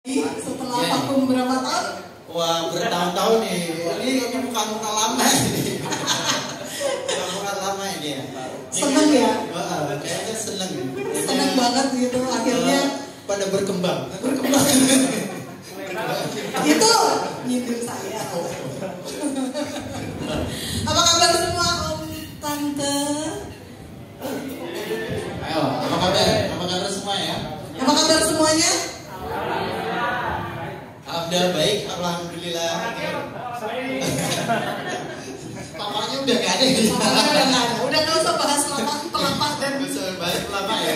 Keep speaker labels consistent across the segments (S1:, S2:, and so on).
S1: Setelah vakum berapa tahun?
S2: Wah, bertahun-tahun nih. Ini muka-muka lama ini. Muka-muka lama ini ya.
S1: Seneng ya?
S2: Kayaknya seneng.
S1: Seneng banget gitu. Akhirnya
S2: pada berkembang.
S1: Itu nyindir saya. Apa kabar semua om, tante?
S2: Ayo, apa kabar? Apa kabar semua ya?
S1: Apa kabar semuanya?
S2: Alhamdulillah baik, alhamdulillah. Papanya udah gak ada.
S1: Udah nggak usah bahas pelapar dan
S2: bahas pelapar ya.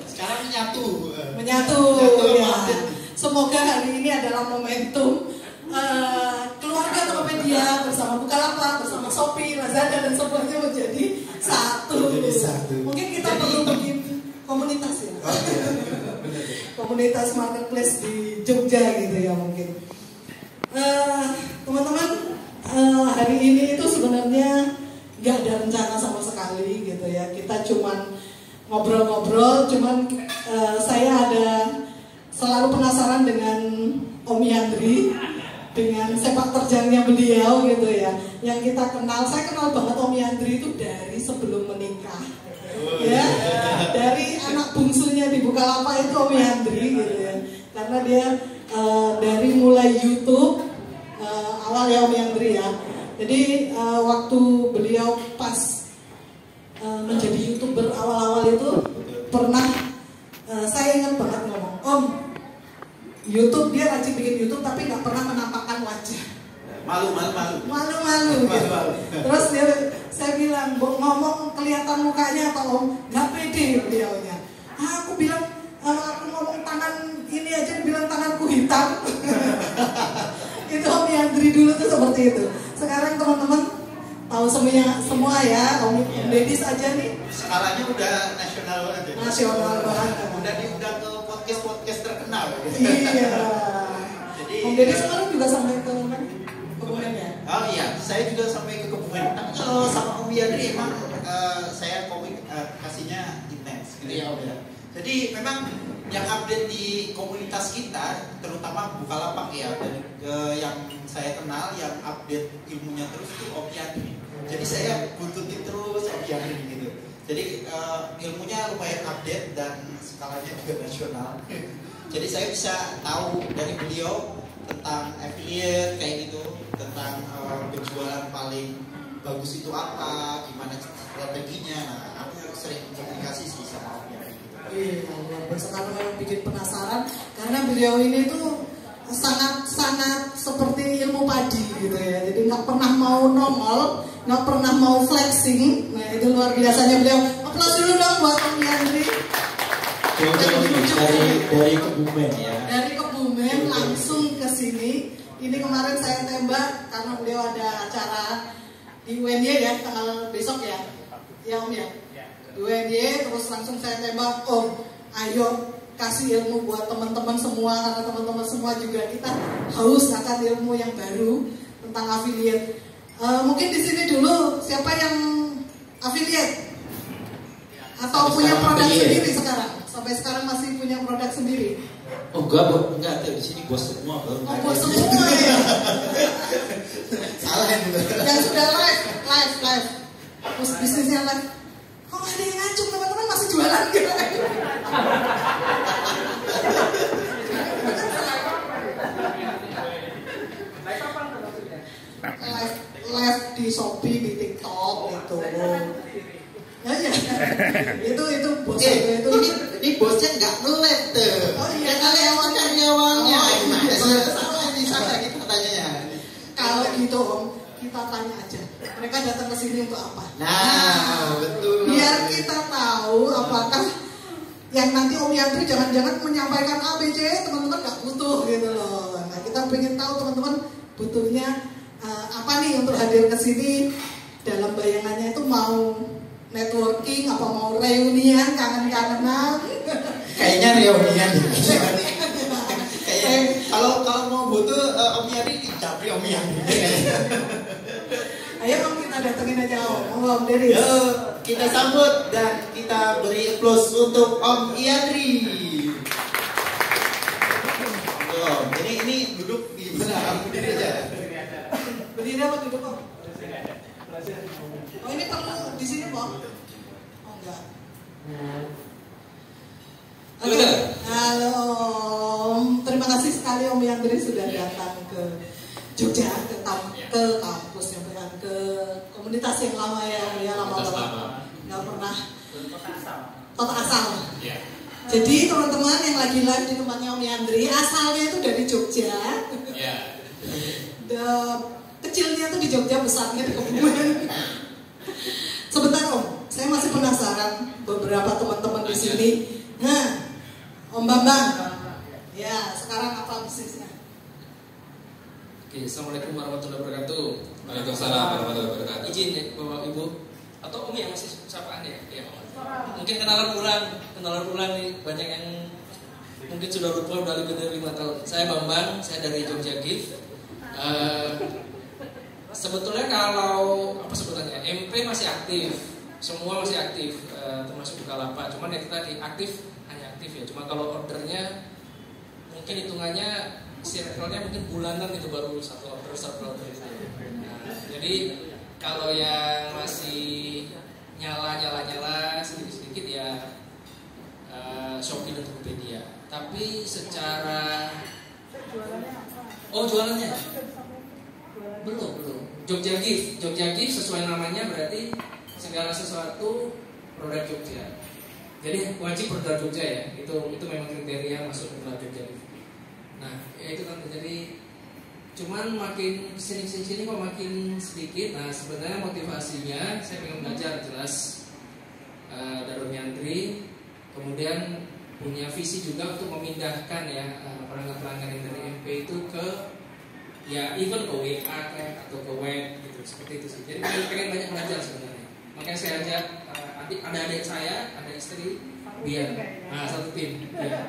S2: Sekarang menyatu
S1: ya. Semoga hari ini adalah momentum keluarga Tokopedia bersama Bukalapak, bersama Shopee, Lazada dan semuanya menjadi satu. Mungkin kita perlu bikin komunitas ya. Komunitas marketplace di Jogja gitu ya mungkin. Teman-teman, hari ini itu sebenarnya nggak ada rencana sama sekali gitu ya. Kita cuman ngobrol-ngobrol, cuman saya ada selalu penasaran dengan Om Yandri, dengan sepak terjangnya beliau gitu ya. Yang kita kenal, saya kenal banget Om Yandri itu dari sebelum menikah. Ya, dari anak bungsunya di Bukalapak itu Om Yandri gitu ya. Karena dia dari mulai YouTube awal ya Om Yandri ya. Jadi waktu beliau pas menjadi YouTuber awal-awal itu pernah saya ingat banget ngomong, Om, YouTube dia rajin bikin YouTube tapi nggak pernah menampakkan wajah. Malu gitu. Terus saya bilang, ngomong kelihatan mukanya atau Om, nggak pede beliaunya. Aku bilang, aku ngomong tangan ini aja dibilang tanganku hitam. Itu Om Yandri dulu tuh seperti itu. Sekarang teman-teman tahu semua ya, Om Dedis aja nih.
S2: Skalanya udah nasional banget ya.
S1: Nasional banget.
S2: Udah diundang ke podcast terkenal.
S1: Iya.
S2: Jadi
S1: Om Dedis sekarang juga sampai ke Kebumen ya?
S2: Oh iya, saya juga sampai ke Kebumen. Tapi kalau sama Om Yandri emang saya komunikasinya intens gitu ya Om ya. Jadi memang yang update di komunitas kita, terutama Bukalapak ya, dan yang saya kenal yang update ilmunya terus itu Om Yandri. Jadi saya buntutin terus Om Yandri gitu. Jadi ilmunya lumayan update dan skalanya juga nasional. Jadi saya bisa tahu dari beliau tentang affiliate kayak gitu, tentang penjualan paling bagus itu apa, gimana strateginya. Nah, aku sering komunikasi sih sama Om Yandri.
S1: Iya, luar biasa. Karena memang bikin penasaran karena beliau ini tuh sangat seperti ilmu padi gitu ya. Jadi nggak pernah mau nongol, nggak pernah mau flexing. Nah itu luar biasanya beliau. Aplaus dulu dong buat Om Yandri.
S2: Dari Kebumen ya.
S1: Dari Kebumen langsung ke sini. Ini kemarin saya tembak karena beliau ada acara di UNY ya tanggal besok ya. Ya Om ya. Di UNY terus langsung saya tembak, Om, ayo kasih ilmu buat teman-teman semua karena teman-teman semua juga kita haus akan ilmu yang baru tentang affiliate. Mungkin di sini dulu siapa yang affiliate atau punya produk sendiri sekarang? Sampai sekarang masih punya produk sendiri?
S2: Oh enggak, di sini bos semua baru.
S1: Oh, bos semua ya.
S2: Salah yang
S1: Yang sudah live. Terus bisnisnya live. Kok nggak ada yang ngacung, teman-teman masih jualan gitu? Live di Shopee, di TikTok gitu. Ya, itu bos itu.
S2: Ini bosnya nggak nge-live tuh.
S1: Oh iya,
S2: karyawannya. Salah gitu pertanyaannya.
S1: Kalau gitu Om, kita tanya aja. Mereka datang ke sini untuk apa?
S2: Nah, betul.
S1: Biar kita tahu apakah yang nanti Om Yandri jangan-jangan menyampaikan A, B, C, teman-teman nggak butuh gitu loh. Nah, kita pengen tahu teman-teman butuhnya apa nih untuk hadir ke sini. Dalam bayangannya itu mau networking, apa mau reunian, kangen-kangenan.
S2: Kayaknya reunian. Kayak kalau mau butuh Om Yandri dicapri Om Yandri.
S1: Ayo Om, kita datengin aja Om Dedis.
S2: Yuk, kita sambut dan kita beri applause untuk Om Yandri. Jadi ini duduk di mana? Berdiri aja.
S1: Berdiri apa duduk kok? Oh ini perlu di sini kok? Oh enggak. Oke, halo. Terima kasih sekali Om Yandri sudah datang ke Jogja, ke kampusnya, bukan ke komunitas yang lama ya, lama banget. Nggak pernah kota asal. Yeah. Jadi teman-teman yang lagi live di tempatnya Om Yandri, asalnya itu dari Jogja. Yeah. Kecilnya tuh di Jogja, besarnya di Kebumen. Sebentar Om, saya masih penasaran beberapa teman-teman di sini. Nah, Om Bambang, ya sekarang apa bisnisnya?
S3: Oke, assalamualaikum warahmatullahi wabarakatuh. Waalaikumsalam warahmatullahi wabarakatuh. Izin ya Bapak Ibu atau Om yang masih sapaan ya? Ya Om. Mungkin kenalan ulang nih, banyak yang mungkin sudah lupa udah lebih dari 5 tahun. Saya Bambang, saya dari Jogja Gift. Sebetulnya kalau apa sebutannya MP masih aktif, semua masih aktif, termasuk Bukalapak. Cuman yang tadi aktif hanya aktif ya. Cuma kalau ordernya mungkin hitungannya circle-nya mungkin bulanan itu baru satu order gitu. Nah, jadi kalau yang masih nyala sedikit ya Shopee dan Tokopedia. Tapi secara jualannya belum. Jogja Gift sesuai namanya berarti segala sesuatu produk Jogja. Jadi wajib produk Jogja ya. Itu memang kriteria masuk ke produk Jogja Gift. Nah, ya itu kan jadi cuman makin sini kok makin sedikit. Nah, sebenarnya motivasinya saya pengen belajar jelas dari Om Yandri, kemudian punya visi juga untuk memindahkan ya pelanggan-pelanggan yang dari MP itu ke ya even ke WA atau ke web gitu, seperti itu sih. Jadi pengen banyak belajar sebenarnya. Makanya saya ajak ada adik saya, ada istri, biar satu tim. Ya.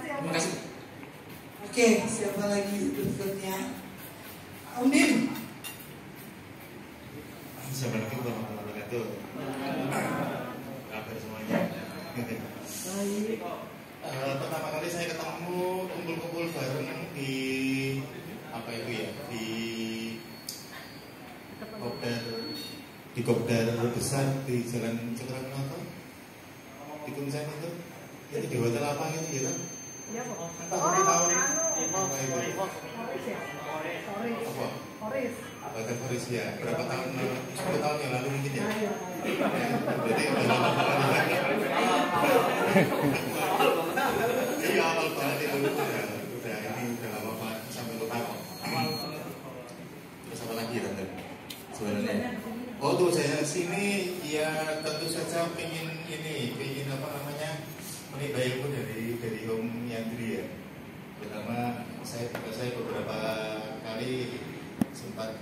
S3: Terima kasih.
S1: Oke, siapa lagi berikutnya? Om Din.
S4: Assalamualaikum warahmatullahi wabarakatuh. Kabar semuanya. Pertama kali saya ketemu kumpul-kumpul bareng di apa itu ya, di Kopdar besar di Jalan Cokroaminoto di Kuncen itu di hotel apa gitu ya? Iya, Pak. Tahun apa itu? Hotel Foris ya. Berapa tahun? 10 tahun yang lalu mungkin ya. Jadi udah lama banget. Iya, awal banget itu ya. Udah lama banget sampai lupa kok. Terus apa lagi ya tante? Sebenarnya. Oh tuh saya sini ya tentu saja pengen apa namanya menimba ilmu dari Om Yandri ya. Pertama saya beberapa kali sempat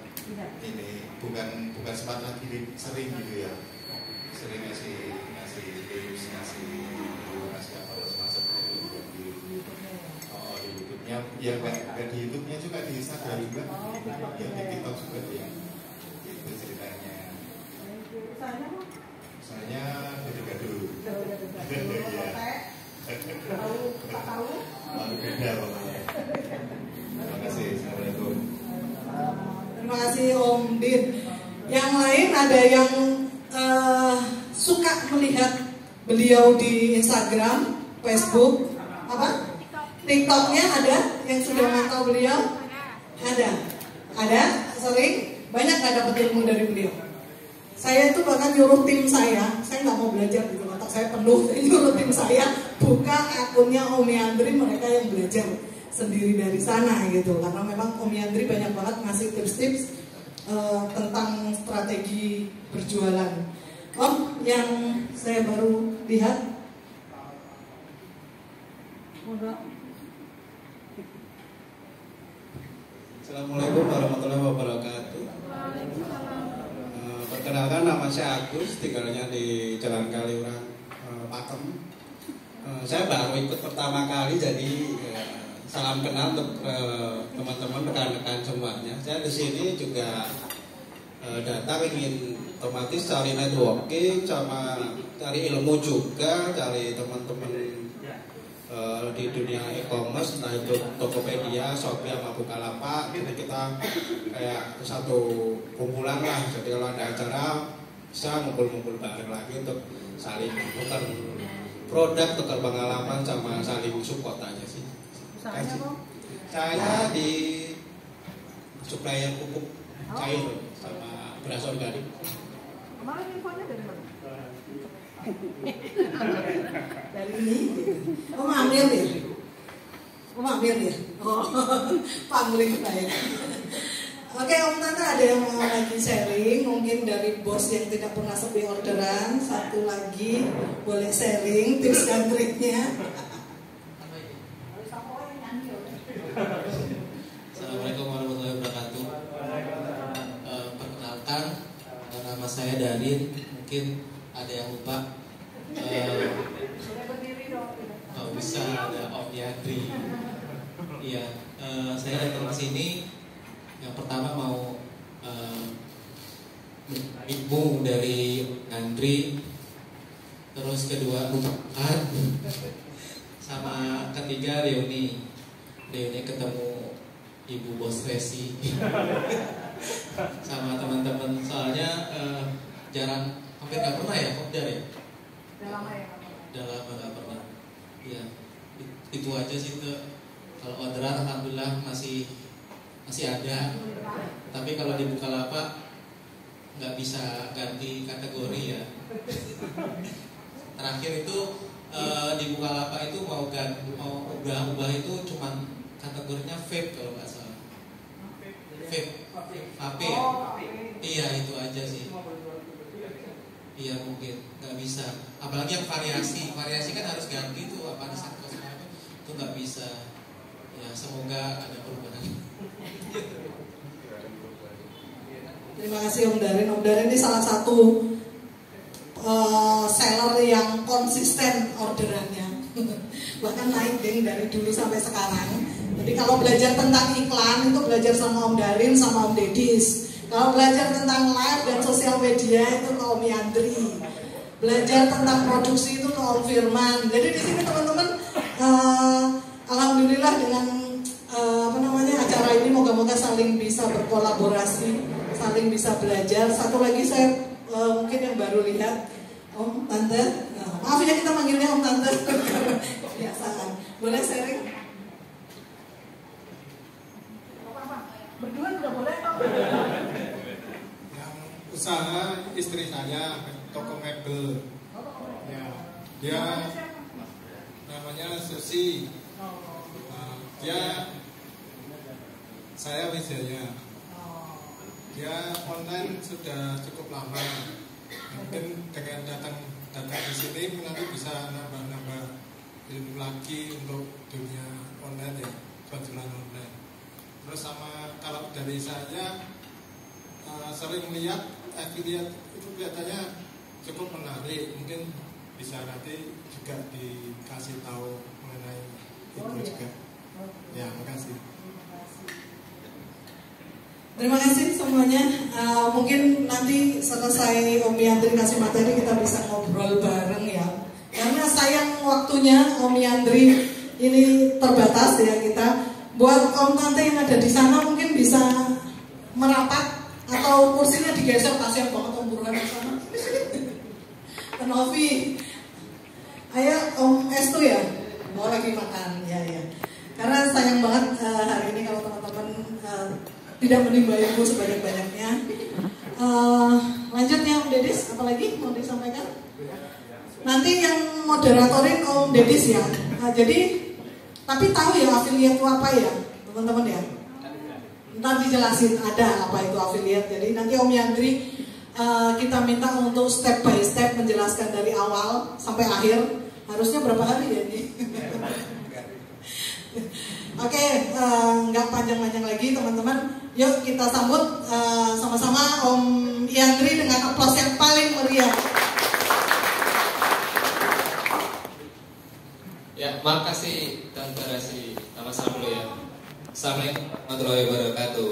S4: bukan sempat lagi sering gitu ya, sering ngasih tips, ngasih apa semacam itu di YouTube-nya ya, nggak di YouTube-nya juga, di Instagram juga ya, di TikTok juga ya. Itu ceritanya saya gado-gado malu beda pokoknya. Terima kasih. Assalamualaikum.
S1: Terima kasih Om Din. Yang lain ada yang suka melihat beliau di Instagram, Facebook, apa? TikToknya ada yang sudah mantau beliau? Ada, sering, banyak nggak dapat ilmu dari beliau. Saya itu bahkan nyuruh tim saya nggak mau belajar gitu, otak saya penuh, saya nyuruh tim saya buka akunnya Om Yandri, mereka yang belajar sendiri dari sana gitu, karena memang Om Yandri banyak banget ngasih tips-tips tentang strategi berjualan. Om, yang saya baru lihat,
S5: Assalamualaikum warahmatullahi wabarakatuh. Perkenalkan, nama saya Agus, tinggalnya di Jalan Kaliurang, Pakem. Saya baru ikut pertama kali, jadi salam kenal untuk teman-teman, rekan-rekan semuanya. Saya di sini juga datang ingin otomatis cari networking, sama cari ilmu juga, cari teman-teman di dunia e-commerce, entah itu Tokopedia, Shopee, sama Bukalapak. Jadi kita kayak satu kumpulan lah. Jadi kalau ada acara bisa ngumpul-ngumpul bareng lagi untuk saling tukar produk, tukar pengalaman, sama saling support aja sih. Saya di supplier pupuk cair sama beras organik.
S1: Kemarin infonya dari mana? Dari ini. Oh, Amir ya? Oh, Amir ya? Oh, pangling saya. Oke, Om Tante ada yang mau lagi sharing, mungkin dari bos yang tidak pernah sepi orderan. Satu lagi boleh sharing tips dan triknya.
S6: Assalamualaikum warahmatullahi wabarakatuh. Perkenalkan, nama saya Darin. Mungkin ada yang lupa. Oh, bisa ada Om Yandri. Iya, saya datang ke sini. Yang pertama mau ibu dari Andri, terus kedua bukan, sama ketiga Reuni ketemu Ibu Bos Resi sama teman-teman, soalnya jarang, hampir nggak pernah ya kopdar ya. Udah lama nggak pernah. Iya, itu aja sih tuh. Kalau orderan alhamdulillah masih ada, tapi kalau di Bukalapak nggak bisa ganti kategori ya. Terakhir itu di Bukalapak itu mau ubah itu cuman kategorinya vape kalau nggak salah. Vape ya? Iya, itu aja sih. Iya, mungkin nggak bisa. Apalagi yang variasi kan harus ganti tuh, apa itu nggak bisa. Ya, semoga ada perubahan.
S1: Terima kasih Om Darin. Om Darin ini salah satu seller yang konsisten orderannya. Bahkan naik deh dari dulu sampai sekarang. Jadi kalau belajar tentang iklan itu belajar sama Om Darin sama Om Dedis. Kalau belajar tentang live dan sosial media itu ke Om Yandri. Belajar tentang produksi itu ke Om Firman. Jadi di sini teman-teman, alhamdulillah dengan acara ini moga-moga saling bisa berkolaborasi, saling bisa belajar. Satu lagi saya mungkin yang baru lihat Om Tante, maaf ya kita manggilnya Om Tante kebiasaan. Boleh sharing? Berdua juga boleh kok.
S5: Yang usaha istri saya toko mebel. Ya, dia namanya Susi. Dia saya Wijaya. Dia online sudah cukup lama. Mungkin dengan datang di sini nanti bisa nambah ilmu lagi untuk dunia online ya, penjualan online. Terus sama kalau dari saya sering melihat affiliate itu kelihatannya cukup menarik. Mungkin bisa nanti juga dikasih tahu mengenai itu juga. Ya, makasih.
S1: Terima kasih semuanya. Mungkin nanti selesai Om Yandri kasih materi kita bisa ngobrol bareng ya. Karena sayang waktunya Om Yandri ini terbatas ya kita. Buat Om Tante yang ada di sana mungkin bisa merapat atau kursinya digeser, kasihan banget Om Burhan di sana. Novi, ayo Om Estu ya, mau lagi makan ya. Karena sayang banget hari ini kalau teman-teman tidak menimba ilmu sebanyak-banyaknya. Lanjut ya Om Dedis, apalagi mau disampaikan? Nanti yang moderatorin Om Dedis ya. Jadi tapi tahu ya affiliate itu apa ya teman-teman ya? Ntar dijelasin ada apa itu affiliate. Jadi nanti Om Yandri kita minta untuk step by step menjelaskan dari awal sampai akhir. Harusnya berapa hari ya ini? Oke, nggak panjang-panjang lagi teman-teman. Yuk kita sambut sama-sama Om Yandri dengan aplaus yang paling meriah.
S7: Ya, makasih Tante Resi. Sama-sama dulu ya. Assalamualaikum warahmatullahi wabarakatuh.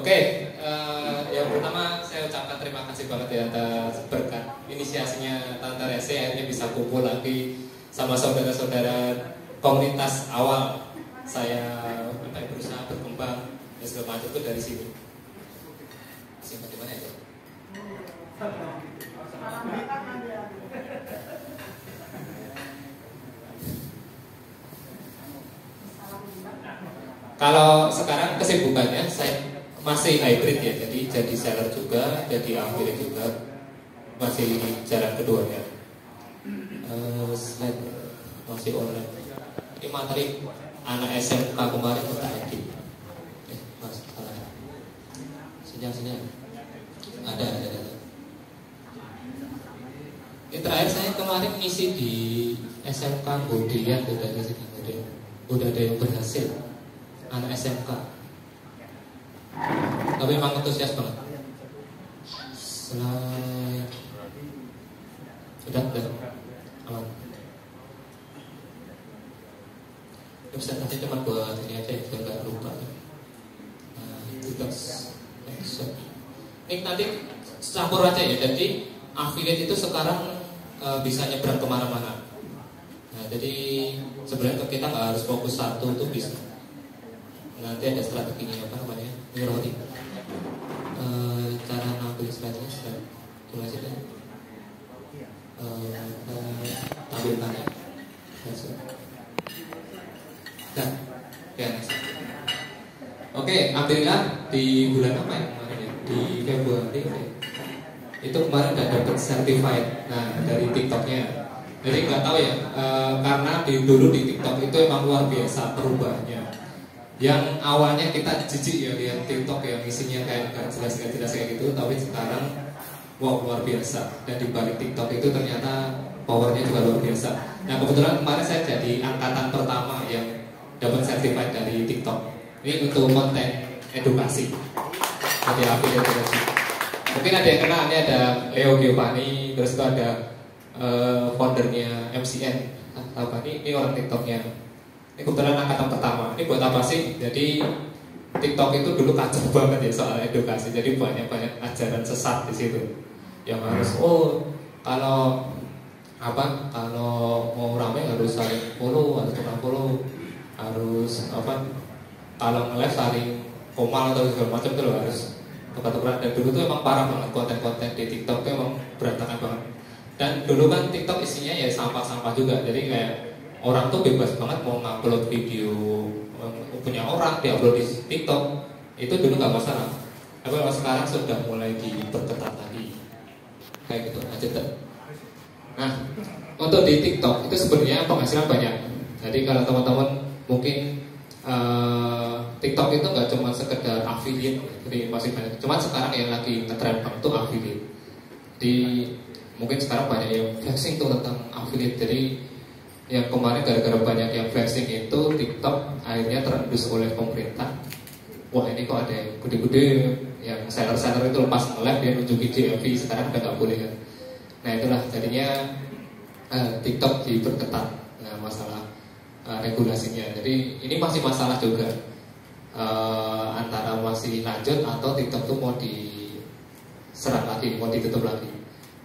S7: Oke, yang pertama saya ucapkan terima kasih banget ya atas berkat inisiasinya Tante Rese, akhirnya bisa kumpul lagi sama saudara-saudara komunitas awal saya berusaha berkembang dan segala macam itu dari sini. Simpan di mana ya? Kalau sekarang kesibukannya saya masih hybrid ya, jadi seller juga, jadi affiliate juga, masih jalan keduanya. Slide masih online. Ini materi anak SMK kemarin kita edit. Mas, salah. Sinyal ada. Ini terakhir saya kemarin ngisi di SMK Budian, udah ada yang berhasil. Anak SMK, tapi memang antusias banget. Slide sudah aman. Presentasi cuma buat ini aja biar nggak lupa. Nah, itu ini nanti campur aja ya. Jadi affiliate itu sekarang bisa nyebrang kemana-mana. Nah, jadi sebenarnya kita nggak harus fokus satu itu bisa. Nanti ada strateginya apa namanya, mirroring. Cara ngambil slide-nya, coba saja. Tampilkan ya. Nah, ya. Oke, alhamdulillah di bulan apa ya kemarin ya? Di Februari ya. Itu kemarin udah dapat certified. Nah, dari TikToknya. Jadi nggak tahu ya, karena dulu di TikTok itu emang luar biasa perubahannya. Yang awalnya kita jijik ya lihat TikTok yang isinya kayak nggak jelas kayak gitu, tapi sekarang wow luar biasa. Dan di balik TikTok itu ternyata powernya juga luar biasa. Nah kebetulan kemarin saya jadi angkatan pertama yang dapat certified dari TikTok. Ini untuk konten edukasi. Jadi edukasi. Mungkin ada yang kenal, ini ada Leo Giovanni, terus itu ada foundernya MCN. Apa ini orang TikToknya. Ini kebetulan angkatan pertama. Ini buat apa sih? Jadi TikTok itu dulu kacau banget ya soal edukasi. Jadi banyak ajaran sesat di situ. Yang harus kalau mau ramai harus saling follow, harus tukang follow, harus kalau nge-live saling komal atau segala macam itu loh, harus tukar-tukaran. Dan dulu tuh emang parah banget konten-konten di TikTok tuh emang berantakan banget. Dan dulu kan TikTok isinya ya sampah-sampah juga. Jadi kayak orang tuh bebas banget mau ngupload video punya orang, diupload di TikTok. Itu dulu nggak masalah. Tapi kalau sekarang sudah mulai diperketat lagi. Kayak gitu aja tuh. Nah, untuk di TikTok itu sebenarnya penghasilan banyak. Jadi kalau teman-teman mungkin TikTok itu nggak cuma sekedar affiliate, jadi masih banyak. Cuma sekarang yang lagi ngetrend banget itu affiliate. Di mungkin sekarang banyak yang flexing tuh tentang affiliate. Jadi yang kemarin gara-gara banyak yang flexing itu TikTok akhirnya terendus oleh pemerintah. Wah ini kok ada yang gede-gede, yang seller-seller itu lepas nge-live dia nunjukin DMV, sekarang udah nggak boleh kan. Nah itulah jadinya TikTok diperketat masalah regulasinya. Jadi ini masih masalah juga antara masih lanjut atau TikTok tuh mau diserang lagi, mau ditutup lagi.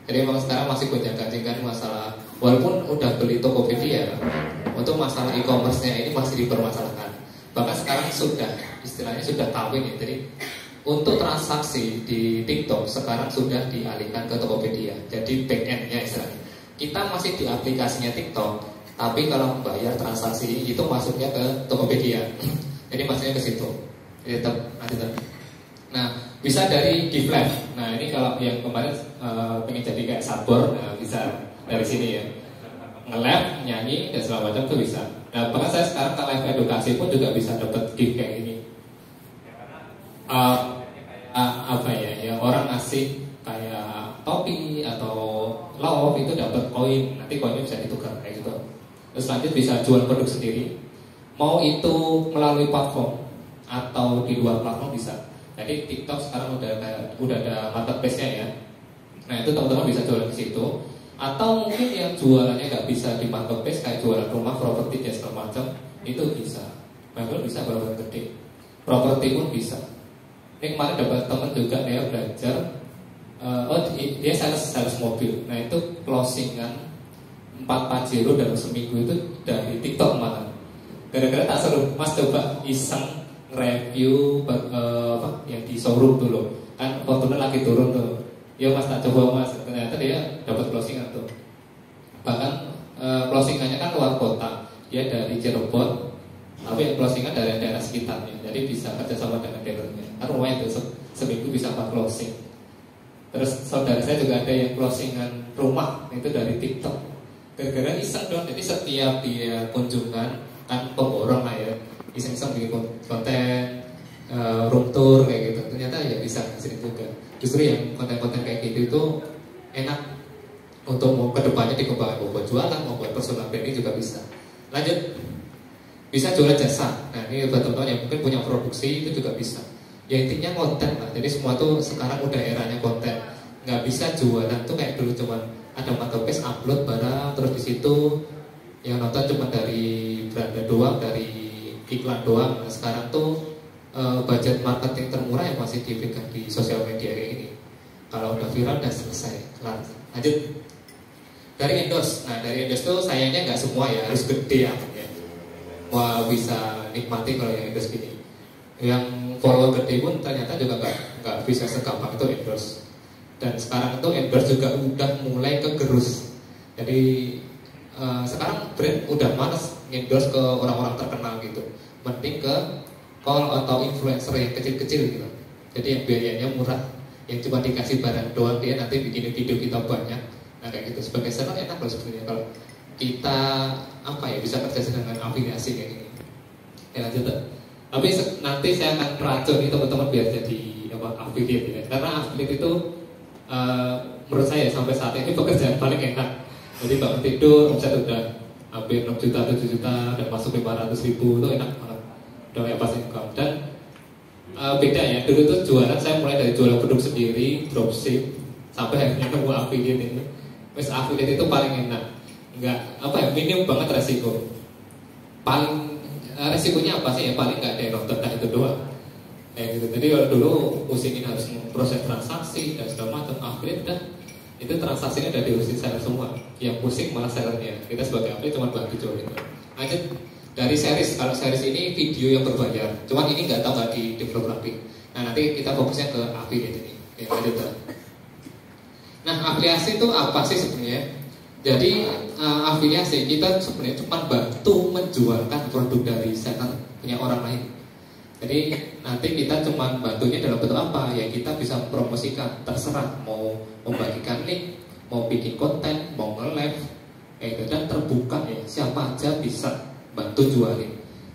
S7: Jadi memang sekarang masih gonjang-ganjing kan masalah. Walaupun udah beli Tokopedia, untuk masalah e-commerce-nya ini masih dipermasalahkan. Bahkan sekarang istilahnya sudah kawin ya. Jadi untuk transaksi di TikTok sekarang sudah dialihkan ke Tokopedia. Jadi back end-nya istilahnya. Kita masih di aplikasinya TikTok, tapi kalau bayar transaksi itu masuknya ke Tokopedia. Jadi masuknya ke situ. Nah, bisa dari GiveLive. Nah, ini kalau yang kemarin pengen jadi kayak sabor, nah bisa dari sini ya. Nge-live, nyanyi, dan segala macam itu bisa. Nah, bahkan saya sekarang ke live edukasi pun juga bisa dapat gift kayak gini. Orang ngasih kayak topi atau love itu dapat koin, nanti koinnya bisa ditukar kayak gitu. Terus lanjut bisa jual produk sendiri. Mau itu melalui platform atau di luar platform bisa. Jadi TikTok sekarang udah ada marketplace-nya ya. Nah itu teman-teman bisa jualan di situ. Atau mungkin yang jualannya nggak bisa di marketplace kayak jualan rumah, properti dan segala macam itu bisa. Memang bisa barang gede. Properti pun bisa. Ini kemarin dapat teman juga dia belajar, dia sales mobil. Nah itu closingan 440 dalam seminggu itu dari TikTok malah. Gara-gara tak seru, Mas coba iseng review yang di showroom dulu. Kan Fortuner lagi turun tuh. Ya Mas tak coba Mas. Ternyata dia dapat closingan tuh. Bahkan closingannya kan luar kota. Dia dari Cirebon, tapi yang closingan dari daerah sekitarnya. Jadi bisa kerjasama dengan dealernya. Kan lumayan tuh seminggu bisa 4 closing. Terus saudara saya juga ada yang closingan rumah itu dari TikTok. Gara-gara iseng dong. Jadi setiap dia kunjungan kan pemborong lah ya, iseng-iseng bikin konten room tour kayak gitu. Ternyata ya bisa hasilin juga. Justru yang konten-konten kayak gitu itu enak untuk mau kedepannya dikembangkan, mau buat jualan, mau buat personal branding juga bisa. Lanjut, bisa jual jasa. Nah ini buat teman-teman yang mungkin punya produksi itu juga bisa. Ya intinya konten lah. Jadi semua tuh sekarang udah eranya konten. Nggak bisa jualan tuh kayak dulu cuman ada marketplace upload barang terus di situ yang nonton cuma dari beranda doang, dari iklan doang. Nah, sekarang tuh budget marketing termurah yang masih dipegang di sosial media kayak gini. Kalau udah viral udah selesai, kelar. Lanjut dari endorse. Nah dari endorse tuh sayangnya nggak semua ya harus gede ya. Wah bisa nikmati kalau yang endorse gini. Yang follower gede pun ternyata juga nggak bisa segampang itu endorse. Dan sekarang tuh endorse juga udah mulai kegerus. Jadi sekarang brand udah males endorse ke orang-orang terkenal gitu, mending ke call atau influencer yang kecil-kecil gitu. Jadi yang biayanya murah, yang cuma dikasih barang doang, dia nanti bikin video kita banyak. Nah kayak gitu, sebagai seller enak loh sebenarnya kalau kita bisa kerja dengan afiliasi kayak gini. Ya lanjut. Tapi nanti saya akan meracuni teman-teman biar jadi affiliate ya. Karena affiliate itu menurut saya sampai saat ini pekerjaan paling enak. Jadi bangun tidur, omset udah hampir 6 juta, 7 juta, dan masuk 500 ribu, itu enak banget. Udah kayak pas income. Dan beda ya, dulu tuh jualan, saya mulai dari jualan produk sendiri, dropship, sampai akhirnya nemu affiliate ini. Terus affiliate itu paling enak. Minim banget resiko. Paling resikonya apa sih? Ya paling nggak ada yang nonton, itu doang. Kayak gitu. Jadi kalau dulu pusingin harus proses transaksi dan segala macam, affiliate udah itu transaksinya udah diurusin seller semua. Yang pusing malah sellernya. Kita sebagai affiliate cuma bantu jual itu. Lanjut dari series. Kalau series ini video yang berbayar. Cuman ini nggak tahu nggak di develop lagi. Nah nanti kita fokusnya ke affiliate ini. Ya, lanjut. Nah afiliasi itu apa sih sebenarnya? Jadi afiliasi kita sebenarnya cuma bantu menjualkan produk dari seller punya orang lain. Jadi nanti kita cuma bantunya dalam bentuk apa? Ya kita bisa promosikan, terserah mau membagikan link, mau bikin konten, mau nge-live, dan terbuka ya, siapa aja bisa bantu jualin.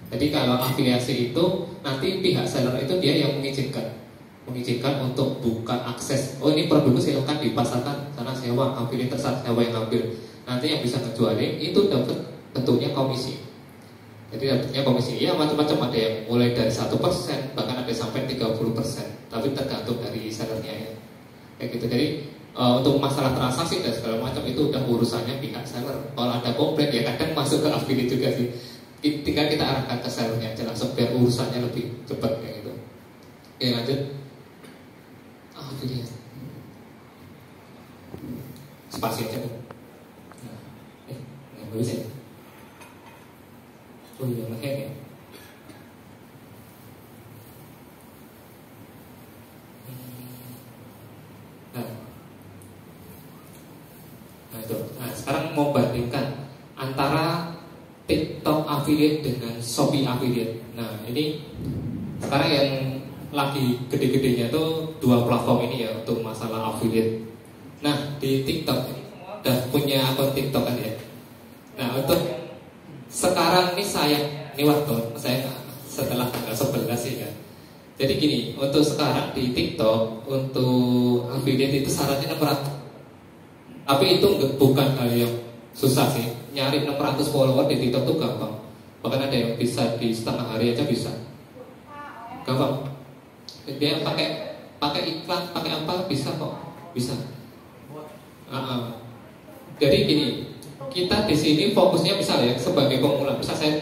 S7: Jadi kalau afiliasi itu nanti pihak seller itu dia yang mengizinkan untuk buka akses. Oh ini produknya silakan dipasarkan, sana sewa, affiliate terserah sewa yang ambil. Nanti yang bisa ngejualin itu dapat bentuknya komisi. Jadi dapatnya komisi ya macam-macam, ada yang mulai dari 1%, bahkan ada sampai 30%. Tapi tergantung dari sellernya ya. Kayak gitu. Jadi untuk masalah transaksi dan segala macam itu udah urusannya pihak seller. Kalau ada komplain ya kadang masuk ke affiliate juga sih. Tinggal kita arahkan ke sellernya aja langsung biar urusannya lebih cepat kayak gitu. Oke lanjut. Affiliate. Spasi aja tuh. Nggak bisa ya. Oh iya, makanya. Nah itu. Nah sekarang mau bandingkan antara TikTok affiliate dengan Shopee affiliate. Nah ini sekarang yang lagi gede-gedenya tuh dua platform ini ya untuk masalah affiliate. Nah di TikTok udah punya akun TikTok kan ya. Nah untuk sekarang ini waktu saya setelah tanggal 11 sih kan. Jadi gini, untuk sekarang di TikTok untuk affiliate itu syaratnya 600. Tapi itu bukan hal yang susah sih. Nyari 600 follower di TikTok tuh gampang. Bahkan ada yang bisa di setengah hari aja bisa. Gampang. Dia pakai iklan, pakai apa bisa kok. Bisa. Jadi gini, kita di sini fokusnya misalnya sebagai pemula. Misal saya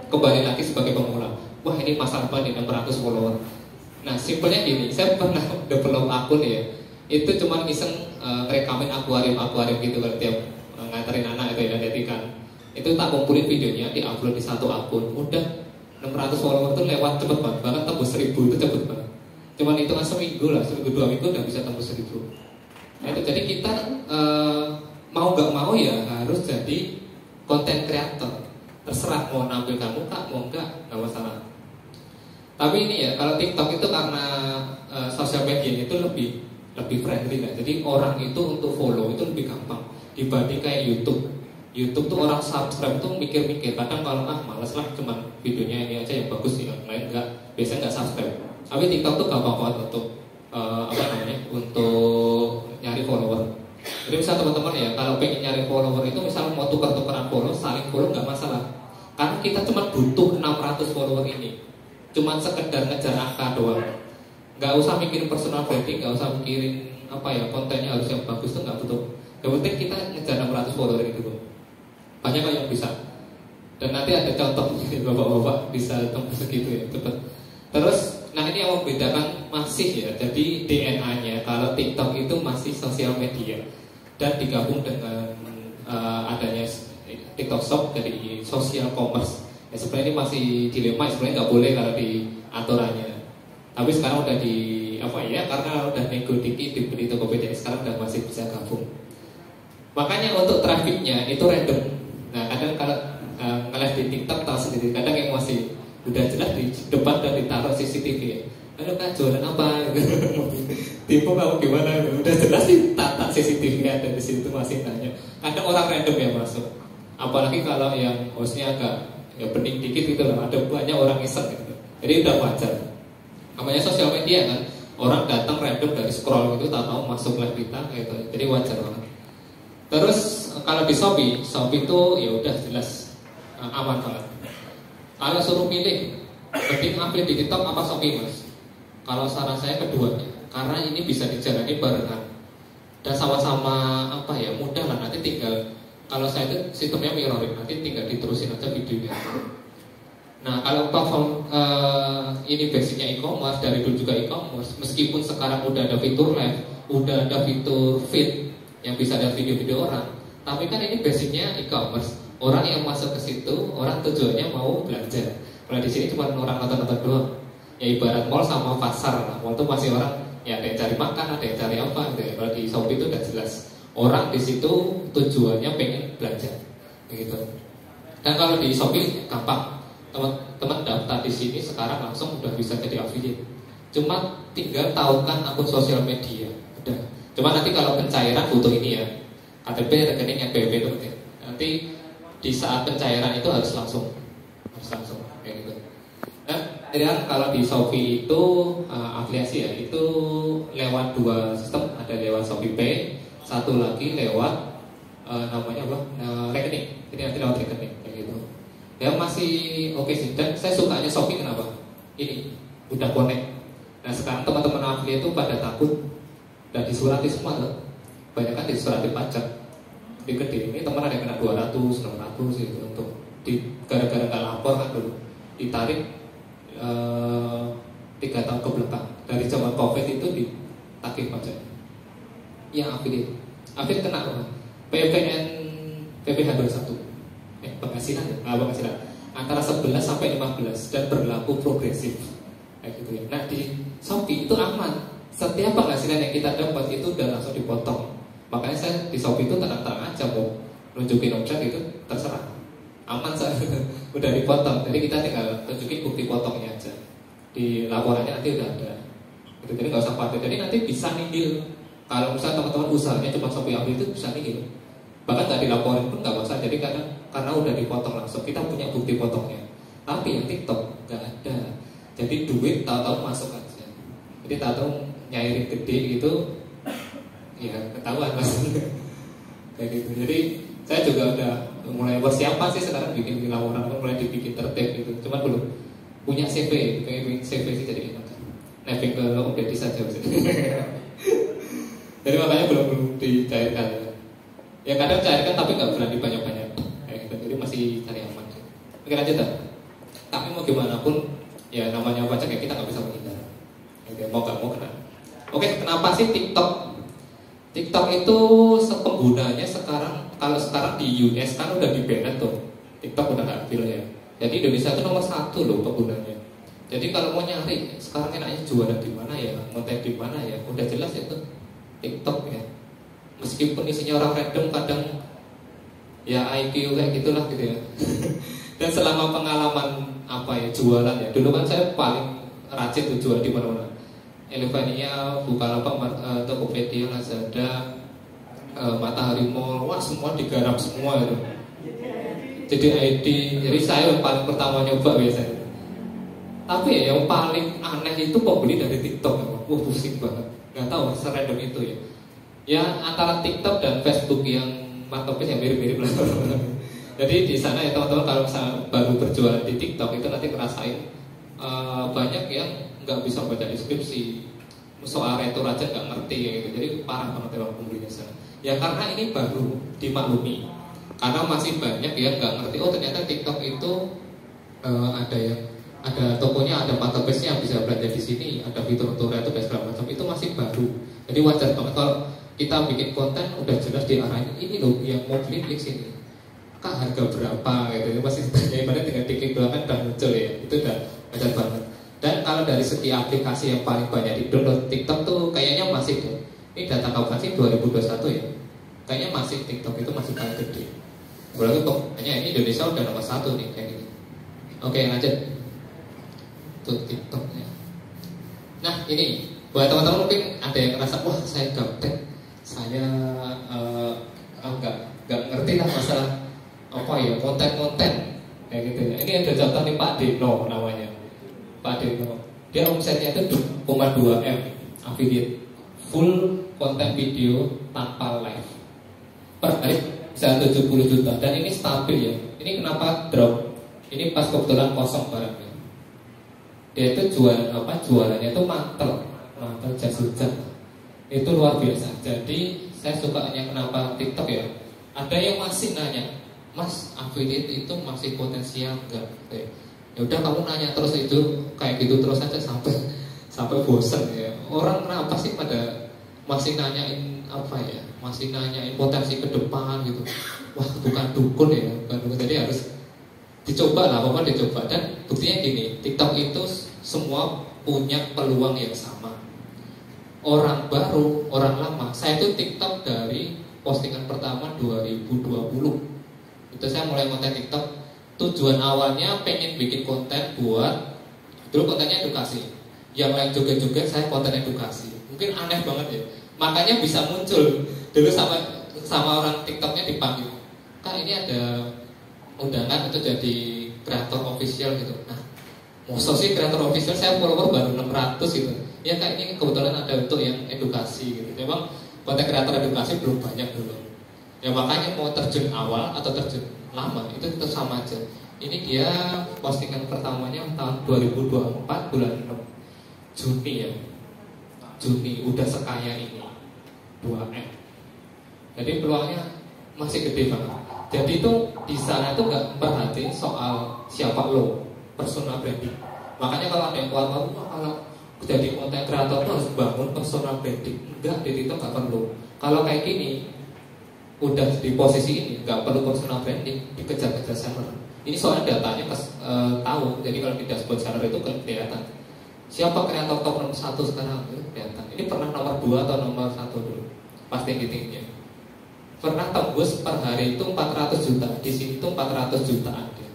S7: kembali lagi sebagai pemula. Wah ini masalah apa nih 600 follower. Nah simpelnya gini, saya pernah develop akun ya, itu cuma iseng ngerekamin akuarium gitu kalau tiap nganterin anak itu ya dan ikan. Itu tak kumpulin videonya, diupload di satu akun, udah 600 follower tuh lewat cepet banget, bahkan tembus 1000 itu cepet banget. Cuman hitungan seminggu 2 minggu udah bisa tembus 1000. Nah itu jadi kita mau gak mau ya harus jadi konten kreator. Terserah mau nampilkan muka, mau enggak masalah. Tapi ini ya, kalau TikTok itu karena sosial media itu lebih friendly lah. Jadi orang itu untuk follow itu lebih gampang dibanding kayak YouTube. YouTube tuh orang subscribe tuh mikir-mikir. Kadang kalau males lah, cuman videonya ini aja yang bagus, yang lain enggak, biasanya enggak subscribe. Tapi TikTok tuh gampang banget untuk untuk nyari follower. Jadi misal teman-teman ya, kalau pengen nyari follower itu misal mau tukar-tukaran follow, saling follow nggak masalah. Karena kita cuma butuh 600 follower ini. Cuma sekedar ngejar angka doang. Nggak usah mikirin personal branding, nggak usah mikirin kontennya harus yang bagus, tuh nggak butuh. Yang penting kita ngejar 600 follower itu tuh. Banyak yang bisa. Dan nanti ada contohnya bapak-bapak bisa tembus segitu ya, cepet. Terus, nah ini yang membedakan masih ya. Jadi DNA-nya kalau TikTok itu masih sosial media dan digabung dengan adanya TikTok Shop jadi social commerce. Ya sebenarnya ini masih dilema, sebenarnya nggak boleh kalau di aturannya. Tapi sekarang udah karena udah nego dikit diberi Tokopedia, sekarang udah masih bisa gabung. Makanya untuk trafficnya itu random. Nah kadang kalau nge-live di TikTok tahu sendiri, kadang yang masih udah jelas di depan dan ditaruh CCTV ya. Aduh Kak jualan apa? Tipu kamu gimana? Udah jelas sih tata CCTV ada di situ masih tanya. Kadang orang random yang masuk. Apalagi kalau yang hostnya agak bening dikit gitu lah. Ada banyak orang iseng gitu. Jadi udah wajar. Namanya sosial media kan. Orang datang random dari scroll gitu, tak tahu masuk live kita gitu. Jadi wajar banget. Terus kalau di Shopee itu ya udah jelas aman banget. Kalau suruh pilih, mending upload di TikTok apa Shopee mas? Kalau saran saya keduanya, karena ini bisa dijalani barengan dan sama-sama mudah lah. Nanti tinggal, kalau saya itu sistemnya mirroring, nanti tinggal diterusin aja videonya. Nah kalau platform ini basicnya e-commerce, dari dulu juga e-commerce, meskipun sekarang udah ada fitur live, udah ada fitur feed yang bisa ada video-video orang, tapi kan ini basicnya e-commerce. Orang yang masuk ke situ, orang tujuannya mau belanja. Kalau di sini cuma orang nonton-nonton doang. Ya ibarat mall sama pasar lah. Mall itu masih orang ya ada yang cari makan, ada yang cari apa gitu ya. Kalau di Shopee itu udah jelas. Orang di situ tujuannya pengen belanja, begitu. Dan kalau di Shopee gampang. Teman-teman daftar di sini sekarang langsung udah bisa jadi affiliate. Cuma tinggal tahukan akun sosial media. Udah. Cuma nanti kalau pencairan butuh ini ya. KTP, rekening, NPWP itu penting. Nanti di saat pencairan itu harus langsung kayak gitu. Dan kalau di Shopee itu afiliasi ya, itu lewat 2 sistem, ada lewat Shopee Pay, satu lagi lewat rekening. Jadi nanti lewat rekening kayak gitu. Ya masih oke sih. Dan saya sukanya Shopee kenapa? Ini udah connect. Nah sekarang teman-teman afiliasi itu pada takut dan disurati semua tuh. Banyak kan disurati pajak. Di gede ini teman ada yang kena 200, 600 gitu untuk gara-gara nggak lapor kan dulu ditarik 3 tahun ke belakang dari zaman COVID itu ditagih pajak. Yang affiliate kena apa? PPh 21 penghasilan antara 11 sampai 15 dan berlaku progresif kayak gitu ya. Nah di Shopee itu aman, setiap penghasilan yang kita dapat itu udah langsung dipotong. Makanya saya di Shopee itu tenang-tenang aja mau nunjukin omset itu terserah, aman saya udah dipotong. Jadi kita tinggal tunjukin bukti potongnya aja di laporannya nanti udah ada. Gitu. Jadi nggak usah khawatir. Jadi nanti bisa nihil. Kalau misalnya teman-teman usahanya cuma Shopee ambil itu bisa nihil. Bahkan nggak dilaporin pun nggak masalah. Jadi karena udah dipotong langsung kita punya bukti potongnya. Tapi yang TikTok nggak ada. Jadi duit tahu-tahu masuk aja. Jadi tahu-tahu nyairin gede gitu. Ya ketahuan mas. Kayak gitu. Jadi saya juga udah mulai persiapan sih sekarang bikin laporan, mulai dibikin tertib gitu. Cuman belum punya CV, kayak CV sih jadi enak. Neving ke update saja maksudnya. Jadi makanya belum dicairkan. Ya kadang cairkan tapi nggak berani banyak-banyak. Kayak gitu. Jadi masih cari aman. Oke lanjut dah. Tapi mau gimana pun ya namanya pajak ya kita nggak bisa menghindar. gitu, mau gak mau kena. Oke, kenapa sih TikTok? TikTok itu penggunanya sekarang, kalau sekarang di US kan udah di-ban tuh, TikTok udah nggak aktif ya. Jadi Indonesia itu nomor 1 loh penggunanya. Jadi kalau mau nyari sekarang enaknya jualan di mana ya, konten di mana ya, udah jelas itu TikTok ya. Meskipun isinya orang random kadang ya IQ kayak gitulah gitu ya. Dan selama pengalaman apa ya jualan ya, dulu kan saya paling rajin tuh jual di mana-mana. Elevania, Bukalapak, Tokopedia, Lazada, Matahari Mall, wah semua digarap semua itu. Jadi ID, jadi saya yang paling pertama nyoba biasanya. Tapi ya yang paling aneh itu pembeli dari TikTok, wah pusing banget. Gak tahu serandom itu ya. Ya antara TikTok dan Facebook yang marketplace yang mirip-mirip lah. Jadi di sana ya teman-teman kalau misalnya baru berjualan di TikTok itu nanti ngerasain banyak yang nggak bisa baca deskripsi, soal retur aja nggak ngerti ya gitu. Jadi parah banget orang pembelinya sana. Ya karena ini baru dimaklumi, karena masih banyak yang nggak ngerti. Oh ternyata TikTok itu ada tokonya, ada marketplace-nya yang bisa belanja di sini, ada fitur-fitur retur dan segala macam. Itu masih baru. Jadi wajar banget kalau kita bikin konten udah jelas diarahin ini loh yang mau beli klik sini. Kak harga berapa gitu. Pasti tanya ibaratnya dengan diklik doang kan udah muncul ya. Itu udah wajar banget. Dan kalau dari segi aplikasi yang paling banyak di download TikTok tuh kayaknya masih tuh. Ini data kapan sih 2021 ya. Kayaknya masih TikTok itu masih paling gede. Berarti pokoknya ini Indonesia udah nomor 1 nih kayak gini. Oke lanjut. Tuh TikToknya. Nah ini buat teman-teman mungkin ada yang ngerasa wah saya gaptek, saya nggak ngerti lah masalah apa ya konten-konten kayak gitu ya. Ini ada contoh nih Pak Deno namanya. Pak Deno, dia omsetnya itu 2,2 M affiliate, full konten video tanpa live, per hari bisa 70 juta dan ini stabil ya. Ini kenapa drop? Ini pas kebetulan kosong barangnya. Dia itu jualannya itu mantel jas hujan. Itu luar biasa. Jadi saya sukanya kenapa TikTok ya. Ada yang masih nanya, Mas affiliate itu masih potensial enggak? Ya udah kamu nanya terus itu kayak gitu terus aja sampai bosan ya. Orang kenapa sih pada masih nanyain apa ya? Masih nanyain potensi ke depan gitu. Wah, bukan dukun ya. Jadi harus dicoba lah, pokoknya dicoba. Dan buktinya gini, TikTok itu semua punya peluang yang sama. Orang baru, orang lama. Saya itu TikTok dari postingan pertama 2020. Itu saya mulai konten TikTok. Tujuan awalnya pengen bikin konten buat dulu kontennya edukasi. Yang lain joget-joget saya konten edukasi. Mungkin aneh banget ya. Makanya bisa muncul dulu sama orang TikToknya dipanggil. Kak ini ada undangan itu jadi kreator official gitu. Nah, maksud sih kreator official saya follower baru 600 gitu. Ya Kak ini kebetulan ada untuk yang edukasi gitu. Memang konten kreator edukasi belum banyak dulu. Ya makanya mau terjun awal atau terjun lama itu tetap sama aja. Ini dia postingan pertamanya tahun 2024 bulan 6 Juni ya. Juni udah sekaya ini 2M. Jadi peluangnya masih gede banget. Jadi itu di sana tuh nggak perhatiin soal siapa lo, personal branding. Makanya kalau ada yang keluar kalau jadi konten kreator tuh harus bangun personal branding. Enggak, di TikTok nggak perlu. Kalau kayak gini udah di posisi ini nggak perlu personal branding, dikejar-kejar seller. Ini soalnya datanya tahu. Jadi kalau di dashboard seller itu kelihatan siapa kreator top nomor 1 sekarang itu kelihatan. Ini pernah nomor 2 atau nomor 1 dulu pas tinggi-tingginya. Pernah tembus per hari itu 400 juta. Di sini tuh 400 jutaan dia.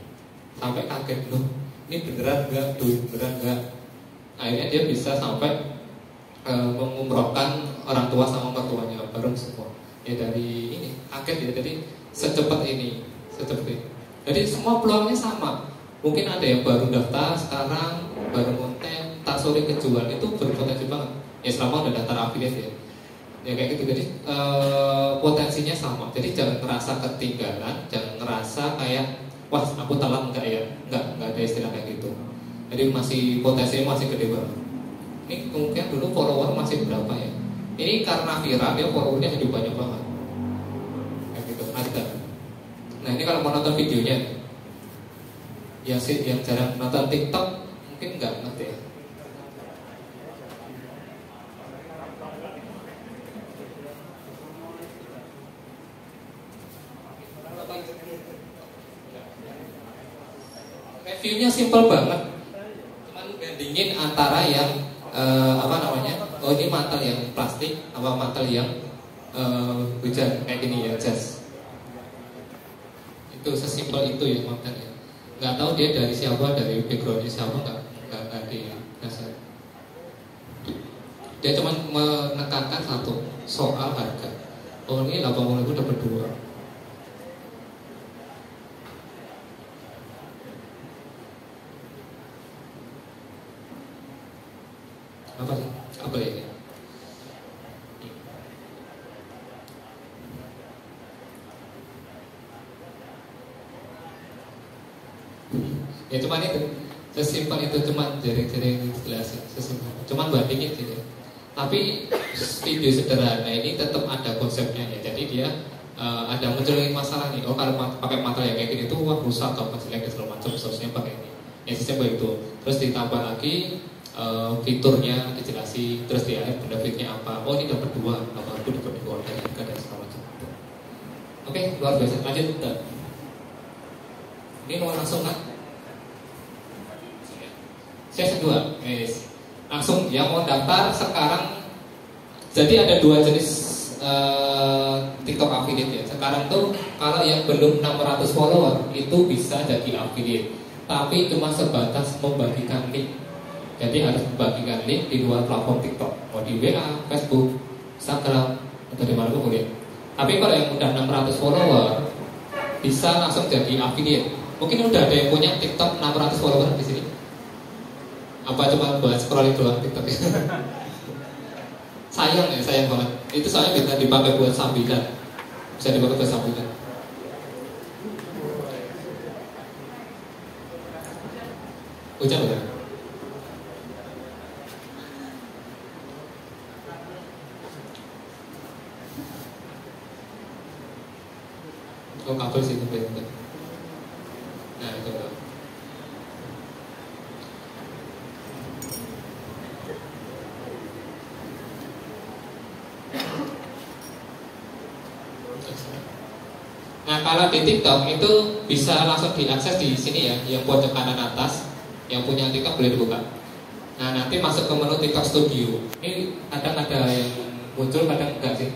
S7: Sampai kaget loh. Ini beneran enggak? Beneran enggak? Akhirnya dia bisa sampai mengumrohkan orang tua sama mertuanya bareng semua. Ya dari ini kaget ya. Jadi secepat ini. Jadi semua peluangnya sama. Mungkin ada yang baru daftar sekarang, baru konten, tak sore kejual itu berpotensi banget. Ya selama udah daftar affiliate ya. Ya kayak gitu. Jadi potensinya sama. Jadi jangan ngerasa ketinggalan, jangan ngerasa kayak wah aku telat enggak ya. Enggak ada istilah kayak gitu. Jadi masih potensinya masih gede banget. Ini kemungkinan dulu follower masih berapa ya. Ini karena viral dia followernya jadi banyak banget. Kayak gitu ada. Nah ini kalau mau nonton videonya, ya sih yang jarang nonton TikTok mungkin nggak ngerti ya. view-nya simple banget. Cuman bandingin antara yang oh ini mantel yang plastik apa mantel yang hujan kayak gini ya, jas. Itu sesimpel itu ya makanya. Nggak tahu dia dari siapa, dari backgroundnya siapa, nggak dikasih. Dia cuma menekankan satu soal harga. Oh ini 80.000 dapat 2. Apa sih? Apa ya? Ya cuman itu, sesimpel itu, cuman jari-jari jelasin, sesimpel. Cuman bandingin gitu. Tapi video sederhana ini tetap ada konsepnya ya. Jadi dia ada muncul masalah nih. Oh kalau pakai material kayak gini tuh wah rusak atau jelek segala macam, seharusnya pakai ini. Ya sesimpel itu. Terus ditambah lagi fiturnya dijelasin. Terus di akhir benefitnya apa? Oh ini dapat 2, aku dapat 2 dari harga dan segala macam. Oke, luar biasa. Lanjut. Ini mau langsung kan? Sesi 2, guys. Langsung yang mau daftar sekarang. Jadi ada 2 jenis TikTok affiliate ya. Sekarang tuh kalau yang belum 600 follower itu bisa jadi affiliate, tapi cuma sebatas membagikan link. Jadi harus membagikan link di luar platform TikTok, mau di WA, Facebook, Instagram, atau di mana pun boleh. Tapi kalau yang udah 600 follower bisa langsung jadi affiliate. Mungkin udah ada yang punya TikTok 600 follower di sini. Apa cuma buat scrolling doang TikTok? Sayang ya, sayang banget. Itu soalnya bisa dipakai buat sambilan. Bisa dipakai buat sambilan. Hujan bukan? Oh kabel sih itu bener. Nah itu loh. Nah kalau di TikTok itu bisa langsung diakses di sini ya, yang pojok kanan atas, yang punya TikTok boleh dibuka. Nah nanti masuk ke menu TikTok Studio. Ini kadang ada yang muncul, kadang enggak sih.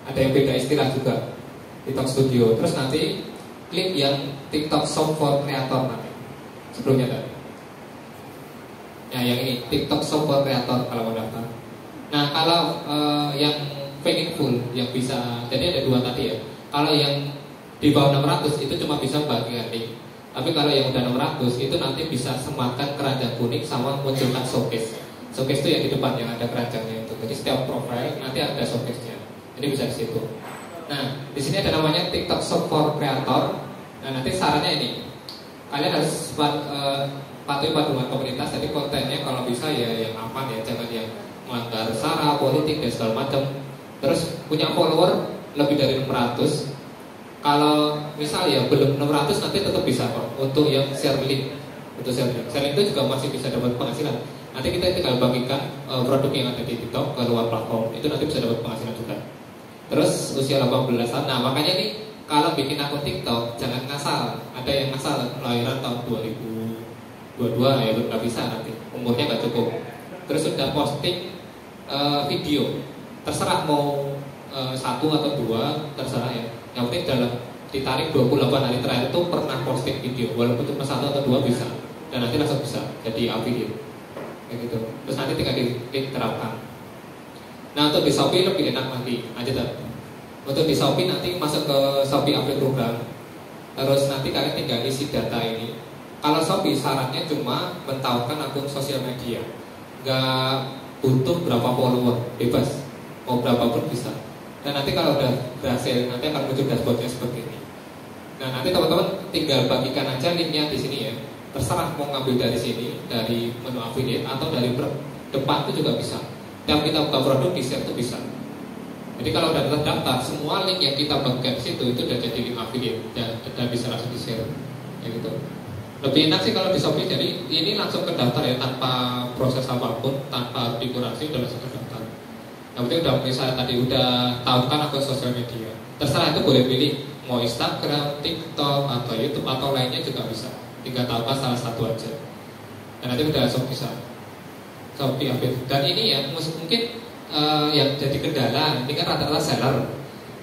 S7: Ada yang beda istilah juga. TikTok Studio. Terus nanti klik yang TikTok Shop for Creator nanti. Sebelumnya tadi. Nah yang ini TikTok Shop for Creator kalau mau daftar. Nah kalau yang paying full yang bisa, jadi ada 2 tadi ya. Kalau yang di bawah 600 itu cuma bisa bagian link. Tapi kalau yang udah 600 itu nanti bisa sematkan keranjang kuning sama munculkan showcase. Showcase itu yang di depan yang ada keranjangnya itu. Jadi setiap profile nanti ada showcase-nya. Ini bisa di situ. Nah, di sini ada namanya TikTok Shop for Creator. Nah, nanti sarannya ini. Kalian harus patuhi panduan komunitas. Jadi kontennya kalau bisa ya yang aman ya, jangan yang melanggar sara, politik dan segala macam. Terus punya follower lebih dari 600. Kalau misal ya belum 600 nanti tetap bisa kok untuk yang share link. Untuk share link. Share link itu juga masih bisa dapat penghasilan. Nanti kita tinggal bagikan produk yang ada di TikTok ke luar platform. Itu nanti bisa dapat penghasilan juga. Terus usia 18-an. Nah, makanya nih kalau bikin akun TikTok jangan ngasal. Ada yang ngasal kelahiran tahun 2022 ya nggak bisa nanti. Umurnya nggak cukup. Terus sudah posting video. Terserah mau 1 atau 2, terserah ya. Yang penting dalam ditarik 28 hari terakhir itu pernah posting video, walaupun cuma 1 atau 2 bisa. Dan nanti langsung bisa jadi affiliate kayak gitu. Terus nanti tinggal di terapkan. Nah untuk di Shopee lebih enak lagi. Lanjut. Untuk di Shopee nanti masuk ke Shopee Affiliate Program. Terus nanti kalian tinggal isi data ini. Kalau Shopee syaratnya cuma mentawarkan akun sosial media, nggak butuh berapa follower, bebas mau berapapun bisa. Dan nanti kalau udah berhasil, nanti akan muncul dashboardnya seperti ini. Nah nanti teman-teman tinggal bagikan aja linknya di sini ya. Terserah mau ngambil dari sini, dari menu affiliate atau dari depan itu juga bisa. Yang kita buka produk di share itu bisa. Jadi kalau udah terdaftar, semua link yang kita bagikan di situ itu udah jadi link affiliate dan bisa langsung di share. Kayak gitu. Lebih enak sih kalau di Shopee, jadi ini langsung ke daftar ya, tanpa proses apapun, tanpa dekorasi, udah langsung ke daftar. Yang penting udah misalnya tadi udah tahu kan akun sosial media. Terserah itu boleh pilih mau Instagram, TikTok atau YouTube atau lainnya juga bisa. tinggal tambah salah satu aja. Dan nanti udah langsung bisa Shopee update. Dan ini ya mungkin yang jadi kendala, ini kan rata-rata seller.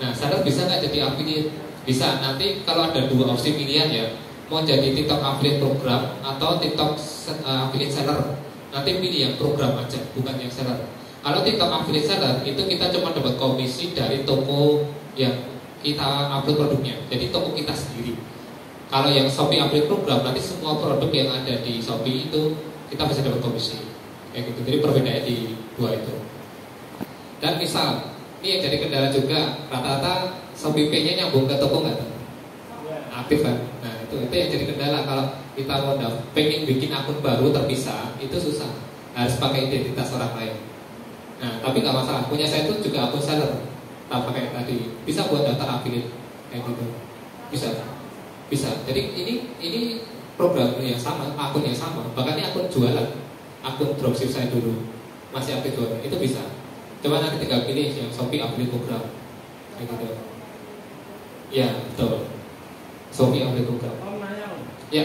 S7: Nah seller bisa nggak jadi affiliate? Bisa. Nanti kalau ada dua opsi pilihan ya, mau jadi TikTok affiliate program atau TikTok affiliate seller. Nanti pilih yang program aja, bukan yang seller. Kalau TikTok affiliate seller itu kita cuma dapat komisi dari toko yang kita upload produknya, jadi toko kita sendiri. Kalau yang Shopee affiliate program, nanti semua produk yang ada di Shopee itu kita bisa dapat komisi, kayak gitu. Jadi perbedaannya di dua itu. Dan misal, ini yang jadi kendala juga, rata-rata Shopee Pay-nya nyambung ke toko nggak? Aktif kan? Nah itu yang jadi kendala. Kalau kita mau pengen bikin akun baru terpisah, itu susah, harus pakai identitas orang lain. Nah tapi nggak masalah, punya saya itu juga akun seller, tak pakai tadi, bisa buat daftar affiliate kayak gitu, bisa. Jadi ini program yang sama, akun yang sama, bahkan ini akun jualan, akun dropship saya dulu masih aktif jualan, itu bisa. Coba nanti tinggal pilih yang Shopee affiliate program kayak gitu. Ya betul, Shopee affiliate program. Ya.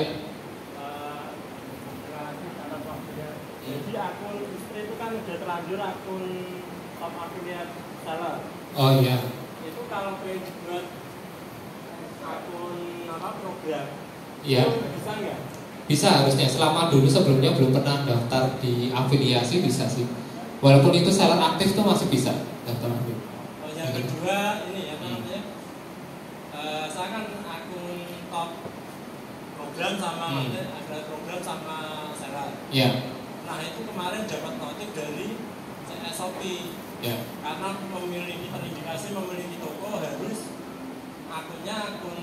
S8: Jadi akun istri itu kan udah terlanjur akun top affiliate seller.
S7: Oh iya.
S8: Itu kalau pengen buat akun program,
S7: iya.
S8: Itu bisa nggak?
S7: Bisa harusnya. Selama dulu sebelumnya belum pernah daftar di afiliasi bisa sih. Walaupun itu seller aktif tuh masih bisa daftar affiliate.
S8: Oh, yang kedua ini apa namanya? Saya kan akun top program sama ada program sama seller.
S7: Iya.
S8: Nah itu kemarin dapat notif dari Shopee.
S7: Ya.
S8: Karena terindikasi memiliki toko harus akunnya akun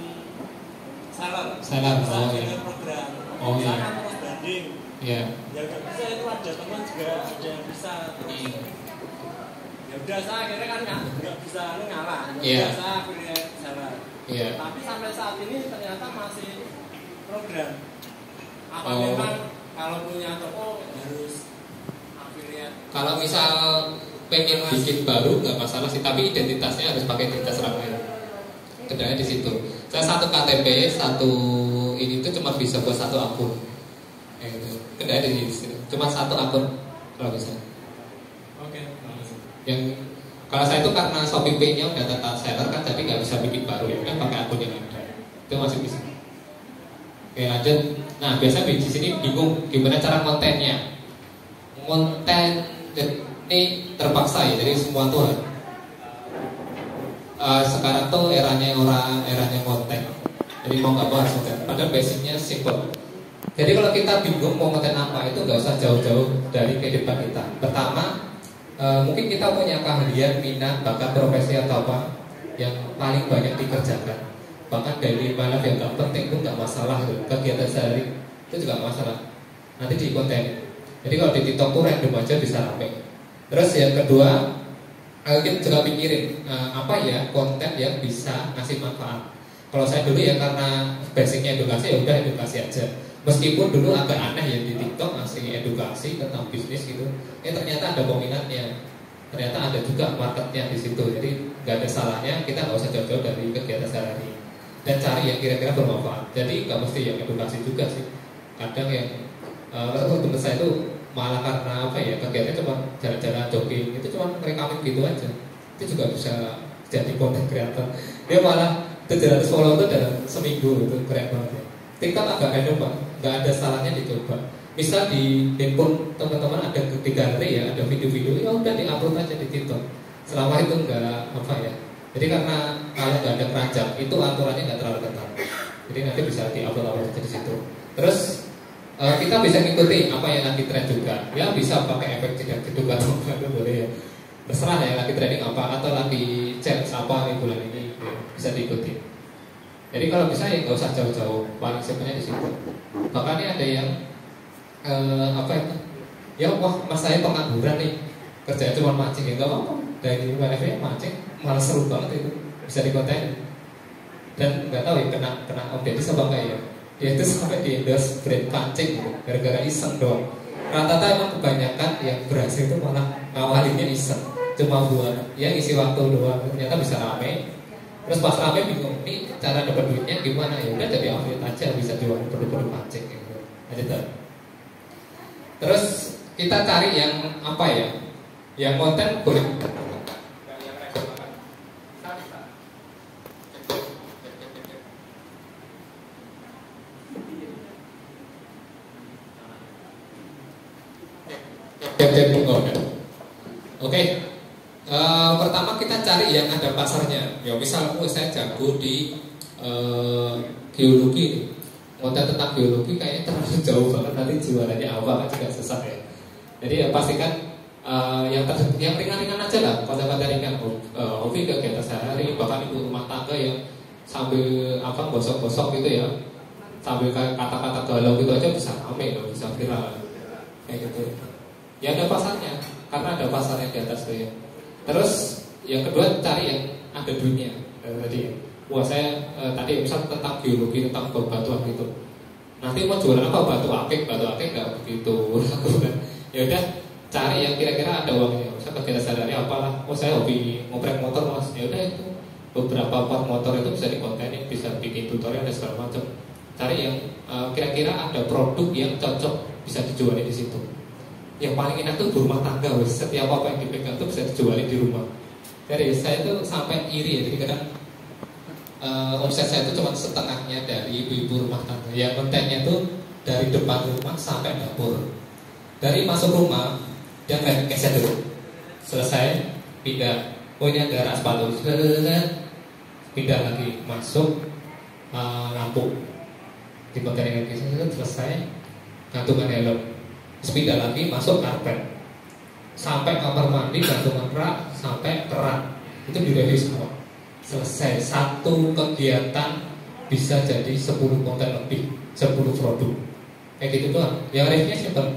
S8: seller.
S7: Oh iya.
S8: Program.
S7: Oh iya.
S8: Saya kan terus banding.
S7: Iya.
S8: Ya nggak bisa, itu ada teman juga ada yang bisa terus. Ya udah saya akhirnya kan nggak bisa ngalah. Ya saya affiliate seller.
S7: Iya.
S8: Tapi sampai saat ini ternyata masih program. Apa
S7: Oh.
S8: memang kalau punya toko harus affiliate?
S7: Kalau misal pengen bikin baru nggak masalah sih, tapi identitasnya harus pakai identitas orang lain. Kendalanya di situ. Saya satu KTP, satu ini tuh cuma bisa buat satu akun. Kendalanya di situ. Cuma satu akun kalau bisa.
S8: Oke.
S7: Yang kalau saya itu karena Shopee Pay-nya udah data seller kan, jadi nggak bisa bikin baru ya, kan pakai akun yang ada. Itu masih bisa. Oke lanjut. Nah biasa di sini bingung gimana cara kontennya. Konten ini terpaksa ya, jadi semua tuh sekarang tuh eranya konten. Jadi mau nggak mau harus konten. Padahal basicnya simple. Jadi kalau kita bingung mau konten apa, itu nggak usah jauh-jauh dari kehidupan kita. Pertama, mungkin kita punya keahlian, minat, bakat, profesi atau apa yang paling banyak dikerjakan. Bahkan daily life yang gak penting pun gak masalah tuh. Kegiatan sehari itu juga gak masalah. Nanti di konten. Jadi kalau di TikTok tuh random aja bisa rame. Terus yang kedua, kita juga pikirin apa ya konten yang bisa ngasih manfaat. Kalau saya dulu ya karena basicnya edukasi, ya udah edukasi aja. Meskipun dulu agak aneh ya di TikTok ngasih edukasi tentang bisnis gitu. Ternyata ada peminatnya. Ternyata ada juga marketnya di situ. Jadi nggak ada salahnya kita nggak usah jauh-jauh dari kegiatan sehari. Dan cari yang kira-kira bermanfaat. Jadi nggak mesti yang edukasi juga sih. Kadang yang teman saya itu malah karena apa ya kegiatannya cuma jalan-jalan jogging, itu cuma ngerekamin gitu aja. Itu juga bisa jadi content creator. Dia malah 700 follower itu dalam seminggu, itu keren banget ya. TikTok agak random Pak, nggak ada salahnya dicoba. Misal di handphone teman-teman ada di galeri ya, ada video-video, ya udah diupload aja di TikTok. Selama itu nggak apa ya. Jadi karena kalau nggak ada keranjang, itu aturannya nggak terlalu ketat. Jadi nanti bisa diupload aja di situ. Terus kita bisa ngikuti apa yang lagi tren juga. Ya bisa pakai efek jeduk atau apa itu boleh ya. Terserah ya lagi trending apa atau lagi challenge apa nih bulan ini ya, bisa diikuti. Jadi kalau bisa ya nggak usah jauh-jauh, paling simpelnya di situ. Bahkan ini ada yang apa itu? Ya wah mas saya pengangguran nih, kerjanya cuma mancing ya nggak apa-apa. Dari WFH mancing malah seru banget itu, bisa dikonten. Dan nggak tahu ya kena update apa enggak ya. Dia itu sampai di endorse brand pancing gitu, gara-gara iseng doang. Rata-rata emang kebanyakan yang berhasil itu malah ngawalinnya iseng, cuma buat ya isi waktu doang. Ternyata bisa rame Terus pas rame bingung, nih cara dapat duitnya gimana? Ya udah jadi affiliate aja, bisa jual produk-produk pancing gitu aja tuh. Terus kita cari yang apa ya? Yang konten boleh Oke, pertama kita cari yang ada pasarnya. Ya misal saya jago di geologi, konten tentang geologi kayaknya terlalu jauh banget, nanti jualannya apa kan juga susah ya. Jadi ya pastikan yang ringan-ringan aja lah, konten-konten ringan, hobi kegiatan sehari, bahkan ibu rumah tangga yang sambil apa gosok-gosok gitu ya, sambil kata-kata galau gitu aja bisa rame, bisa viral kayak gitu. Ya ada pasarnya, karena ada pasarnya di atas tuh ya. Terus yang kedua cari yang ada duitnya. Tadi, saya tadi misal tentang geologi, tentang batuan gitu. Nanti mau jualan apa? Batu akik nggak begitu laku kan. Ya udah cari yang kira-kira ada uangnya. Saya kegiatan sehari apalah. Saya hobi ngoprek motor mas. Ya udah itu beberapa part motor itu bisa dikontenin, bisa bikin tutorial dan segala macam. Cari yang kira-kira ada produk yang cocok bisa dijualin di situ. Yang paling enak tuh berumah tangga, setiap apa yang dipegang tuh bisa dijualin di rumah. Jadi saya tuh sampai iri ya, jadi kadang omset saya itu cuma setengahnya dari ibu-ibu rumah tangga. Yang kontennya tuh dari depan rumah sampai dapur. Dari masuk rumah, dia nggak geser dulu. Selesai, pindah. Oh ini ada rak sepatu, pindah lagi masuk lampu. Di konten yang geser selesai, gantungan helm. Pindah lagi masuk karpet sampai kamar mandi, gantungan rak sampai keran itu direview semua. Selesai, satu kegiatan bisa jadi 10 konten lebih, 10 produk kayak gitu doang. Yang reviewnya simple.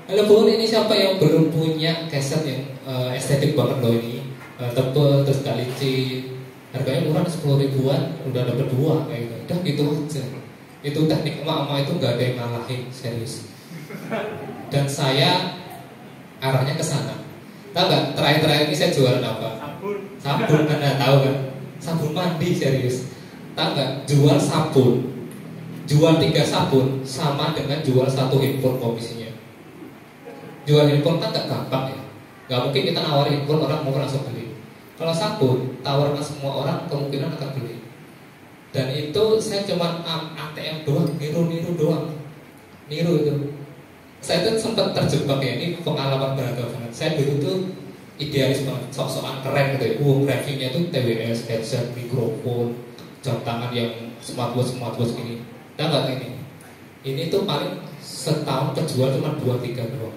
S7: Halo Bu, ini siapa yang belum punya keset yang estetik banget loh ini, tebel terus gak licin, harganya murah 10 ribuan udah dapet 2 kayak gitu. Udah gitu aja. Itu teknik emak-emak itu gak ada yang ngalahin, serius. Dan saya arahnya ke sana. Tahu nggak? Terakhir ini saya jualan apa? Sabun. Anda tahu kan? Sabun mandi, serius. Tahu nggak? Jual sabun, jual 3 sabun sama dengan jual 1 handphone komisinya. Jual handphone kan nggak gampang ya. Nggak mungkin kita nawarin handphone orang mau langsung beli. Kalau sabun, tawarkan semua orang kemungkinan akan beli. Dan itu saya cuma ATM doang, niru doang, niru itu. Saya tuh sempat terjebak ya, ini pengalaman beragam banget. Saya dulu tuh idealis banget, sok-sokan keren gitu ya. Reviewnya tuh TWS, headset, mikrofon, jam tangan yang smartwatch gini. Nah nggak ini. Ini tuh paling setahun kejual cuma 2-3 doang.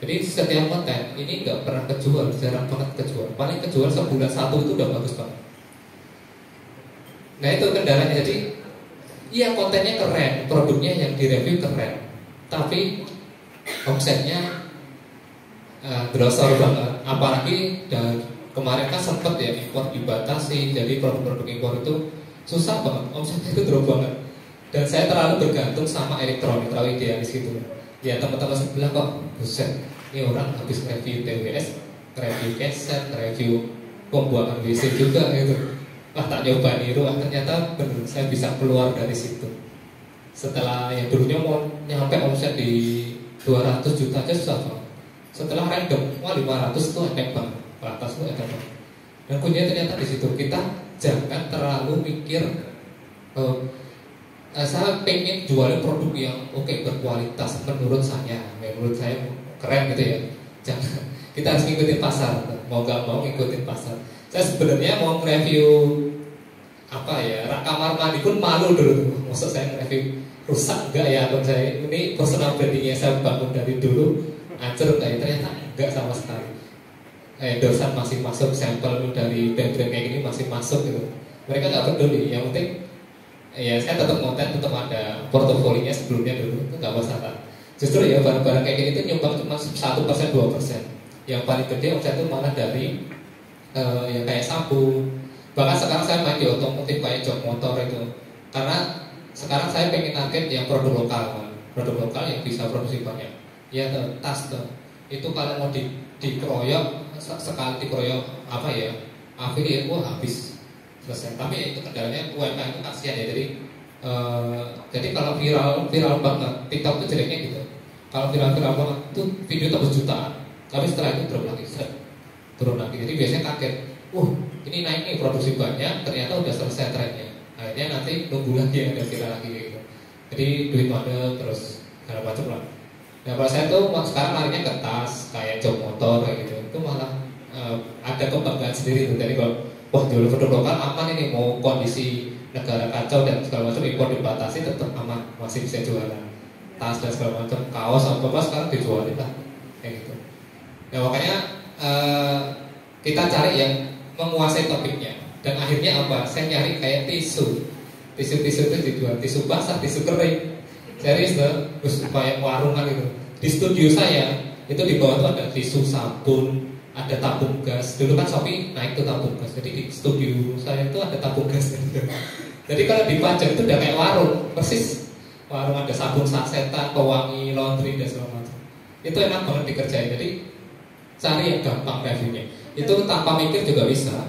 S7: Jadi setiap konten ini nggak pernah kejual, jarang banget kejual. Paling kejual sebulan 1 itu udah bagus banget. Nah itu kendalanya. Jadi iya kontennya keren, produknya yang direview keren, tapi omsetnya grosor banget. Apalagi kemarin kan sempet ya impor dibatasi, jadi produk-produk impor itu susah banget, omsetnya itu drop banget. Dan saya terlalu bergantung sama elektronik, terlalu idealis gitu. Ya teman-teman sebelah kok, buset, ini orang habis review TWS, review keset, review pembuangan WC juga gitu. Tak nyoba niru, ternyata bener saya bisa keluar dari situ. Setelah yang dulunya mau nyampe omset di 200 juta aja susah banget. Setelah random, 500 itu enak banget, atas itu enak banget. Dan kuncinya ternyata di situ, kita jangan terlalu mikir saya pengen jualin produk yang berkualitas menurut saya keren gitu ya. Jangan, kita harus ngikutin pasar, mau gak mau ngikutin pasar. Saya sebenarnya mau review rak kamar mandi pun malu dulu. Maksud saya review rusak enggak ya akun saya, ini personal brandingnya saya bangun dari dulu hancur enggak ya, ternyata enggak sama sekali. Endorsan masih masuk, sampel dari brand-brand kayak gini masih masuk gitu. Mereka nggak peduli, yang penting ya saya tetap konten, tetap ada portofolinya sebelumnya dulu, itu nggak masalah. Justru ya barang-barang kayak gini itu nyumbang cuma 1%, 2%. Yang paling gede omset itu malah dari yang kayak sabun. Bahkan sekarang saya main di otomotif kayak jok motor itu, karena sekarang saya pengen target yang produk lokal yang bisa produksi banyak. Ya tas tuh, itu kalau mau dikeroyok sekali dikeroyok affiliate habis selesai. Tapi itu kendalanya UMKM itu kasihan ya. Jadi kalau viral banget, TikTok itu jeleknya gitu. Kalau viral banget itu video tembus jutaan, tapi setelah itu turun lagi. Jadi biasanya kaget, ini naik nih produksi banyak, ternyata udah selesai trennya. Akhirnya nanti nunggu lagi ada viral lagi gitu. Jadi duit ada terus segala macam lah. Nah kalau saya tuh sekarang larinya ke tas, kayak jok motor kayak gitu. Itu malah ada kebanggaan sendiri tuh. Jadi kalau jual produk lokal aman ini, mau kondisi negara kacau dan segala macam impor dibatasi tetap aman, masih bisa jualan tas dan segala macam, kaos apa sekarang dijualin lah kayak gitu. Nah makanya kita cari yang menguasai topiknya dan akhirnya apa? Saya nyari kayak tisu itu dijual, tisu basah, tisu kering. Serius tuh, supaya warungan gitu. Di studio saya itu di bawah tuh ada tisu, sabun, ada tabung gas. Dulu kan Shopee naik tuh tabung gas. Jadi di studio saya itu ada tabung gas. Jadi kalau dipajang itu udah kayak warung, persis warung, ada sabun sasetan, pewangi, laundry dan segala macam. Itu enak banget dikerjain. Jadi cari yang gampang reviewnya. Itu tanpa mikir juga bisa.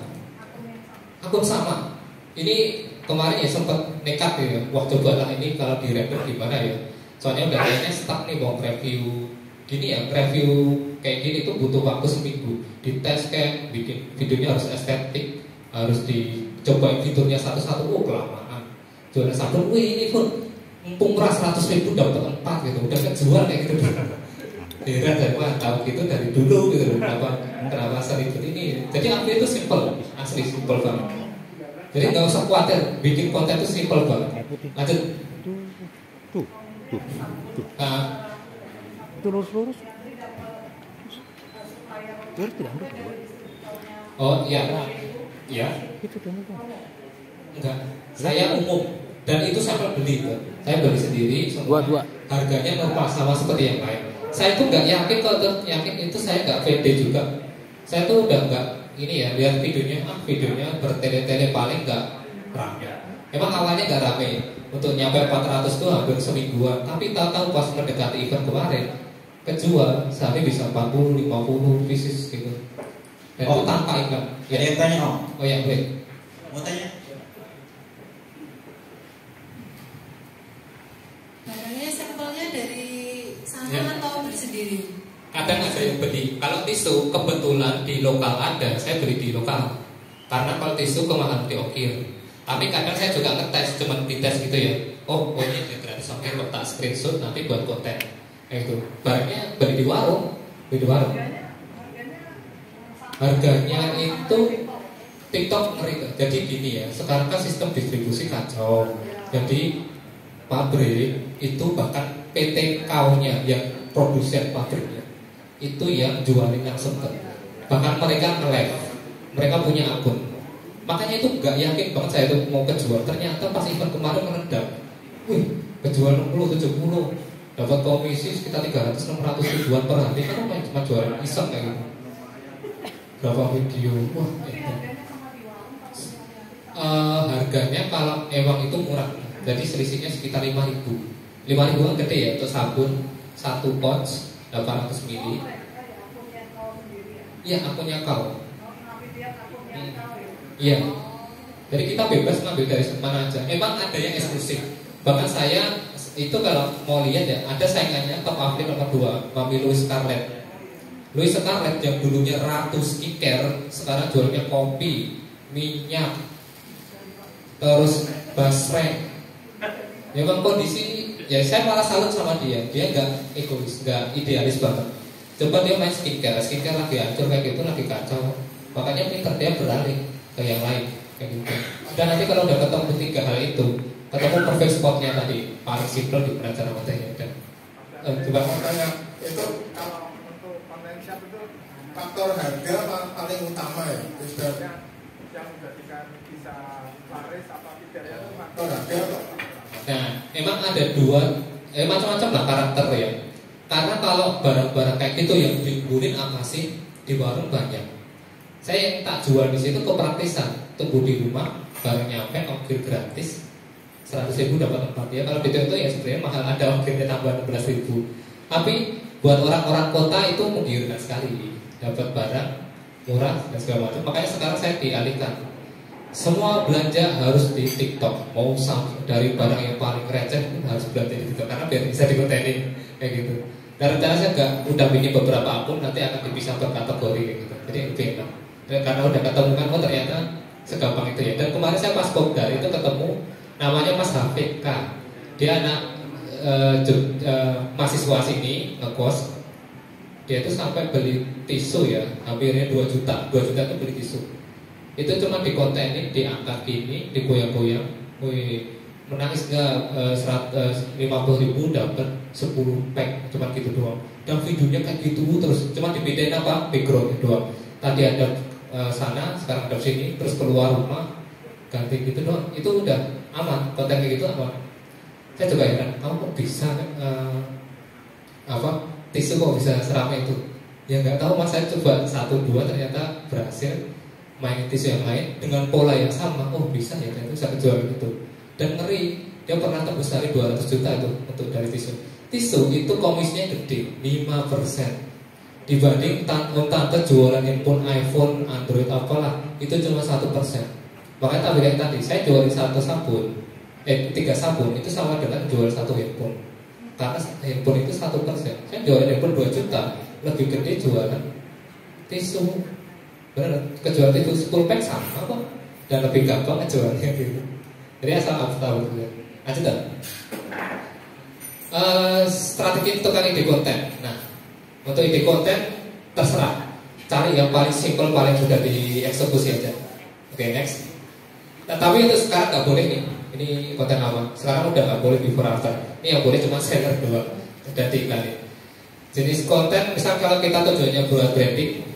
S7: Akun sama. Ini kemarin ya sempat nekat ya. Wah cobalah ini kalau di review gimana ya. Soalnya udah kayaknya stuck nih mau review gini ya, review kayak gini tuh butuh waktu seminggu. Dites kayak bikin videonya harus estetik, harus dicobain fiturnya satu-satu. Kelamaan. Jualan sabun, ini pun mumpung murah 100.000 dapat 4 gitu. Udah kejual kayak gitu. Heran saya, wah tahu gitu dari dulu gitu. Kenapa seribet ini? Jadi aku itu simple, asli simple banget. Jadi nggak usah khawatir, bikin konten itu simple banget. Lanjut.
S9: Tuh. Lurus. Lurus tidak ada.
S7: Oh iya.
S9: Itu kan.
S7: Enggak. Saya umum dan itu saya beli. Saya beli sendiri.
S9: Dua.
S7: Harganya normal sama seperti yang lain. Saya tuh nggak yakin kalau yakin itu saya nggak pede juga. Saya tuh udah nggak ini ya, lihat videonya bertele-tele paling nggak rame. Emang awalnya nggak rame, untuk nyampe 400 tuh hampir semingguan. Tapi tahu-tahu pas mendekati event kemarin kejual sehari bisa 40-50 pieces gitu. Dan itu tanpa iklan.
S2: Ada yang tanya Om?
S7: Oh ya boleh.
S2: Mau tanya?
S10: Barangnya sampelnya dari sana atau beli sendiri?
S7: Kadang ada yang beli. Kalau tisu kebetulan di lokal ada, saya beli di lokal. Karena kalau tisu kemahalan di ongkir. Tapi kadang saya juga ngetes, cuma dites gitu ya. Oh ini gratis ongkir, kok tak screenshot nanti buat konten. Itu barangnya beli di warung. Harganya itu TikTok ngeri. Jadi gini ya, sekarang kan sistem distribusi kacau. Jadi pabrik itu bahkan PT KAU-nya yang produsen pabriknya itu yang jualin langsung ke. Bahkan mereka nge-live, mereka punya akun. Makanya itu nggak yakin banget saya itu mau kejual. Ternyata pas event kemarin meredak. Kejual 60-70, dapat komisi sekitar 300-600 ribuan per hari. Kan cuma jualan iseng kayak gitu. Berapa video? Wah itu. Harganya kalau emang itu murah. Jadi selisihnya sekitar 5.000. 5.000 kan gede ya untuk sabun 1 pouch 800 ml. Iya, akunnya kau. Iya. Jadi kita bebas ngambil dari mana aja. Emang ada yang eksklusif. Bahkan saya itu kalau mau lihat ya, ada saingannya top atlet nomor 2, Mami Louis Scarlett. Louis Scarlett yang dulunya ratu skincare, sekarang jualnya kopi, minyak, terus basreng. Ya bang kondisi, ya saya malah salut sama dia. Dia nggak egois, nggak idealis banget. Coba dia main skincare lagi hancur kayak gitu, lagi kacau. Makanya pinter dia beralih ke yang lain kayak gitu. Dan nanti kalau udah ketemu 3 hal itu, ketemu perfect spotnya tadi, paling simple di cara matanya. Dan coba
S4: makanya itu kalau untuk konten shop itu faktor harga paling utama ya. Yang menjadikan bisa laris apa tidak ya itu faktor harga.
S7: Nah, emang ada macam-macam lah karakter ya. Karena kalau barang-barang kayak gitu yang dibulin apa sih di warung banyak. Saya yang tak jual di situ kepraktisan, tunggu di rumah, barang nyampe ongkir gratis, 100.000 dapat 4 ya. Kalau itu ya sebenarnya mahal, ada ongkirnya tambah 16.000. Tapi buat orang-orang kota itu menggiurkan sekali, dapat barang murah dan segala macam. Makanya sekarang saya dialihkan semua belanja harus di TikTok, mau dari barang yang paling receh pun harus belanja di TikTok karena biar bisa dikontenin kayak gitu. Dan rencana saya udah bikin beberapa akun, nanti akan dipisah per kategori kayak gitu. Jadi lebih enak. Karena udah ketemu kan, oh ternyata segampang itu ya. Dan kemarin saya pas Kopdar itu ketemu namanya Mas Hafik K. Dia anak mahasiswa sini ngekos. Dia itu sampai beli tisu ya, hampirnya 2 juta. 2 juta itu beli tisu. Itu cuma dikontenin, diangkat gini, digoyang-goyang. Wih, menangis nggak? 50.000 dapat 10 pack, cuma gitu doang. Dan videonya kayak gitu terus, cuma dibedain apa? Background doang. Tadi ada sana, sekarang ada sini, terus keluar rumah ganti gitu doang. Itu udah aman, konten kayak gitu aman. Saya juga heran, kamu kok bisa tisu kok bisa seramai itu? Ya nggak tahu mas, saya coba 1-2 ternyata berhasil main tisu yang lain dengan pola yang sama. Oh bisa ya, dan itu saya jual gitu. Dan ngeri, dia pernah tembus dari 200 juta itu untuk dari tisu. Tisu itu komisnya gede, 5%. Dibanding tante jualan handphone, iPhone, Android apalah, itu cuma 1%. Makanya tak bilang tadi, saya jualin 3 sabun itu sama dengan jual 1 handphone. Karena handphone itu 1%. Saya jualin handphone 2 juta, lebih gede jualan tisu. Benar, kejualan tisu 10 pack sama kok, dan lebih gampang ngejualnya gitu. Jadi asal aku tahu gitu. Lanjut dah. Strategi untuk ide konten. Nah, untuk ide konten terserah, cari yang paling simple, paling mudah dieksekusi aja. Oke, next. Nah, tapi itu sekarang nggak boleh nih. Ini konten lama. Sekarang udah nggak boleh before after. Ini yang boleh cuma seller doang dan diiklanin. Jenis konten, misal kalau kita tujuannya buat branding.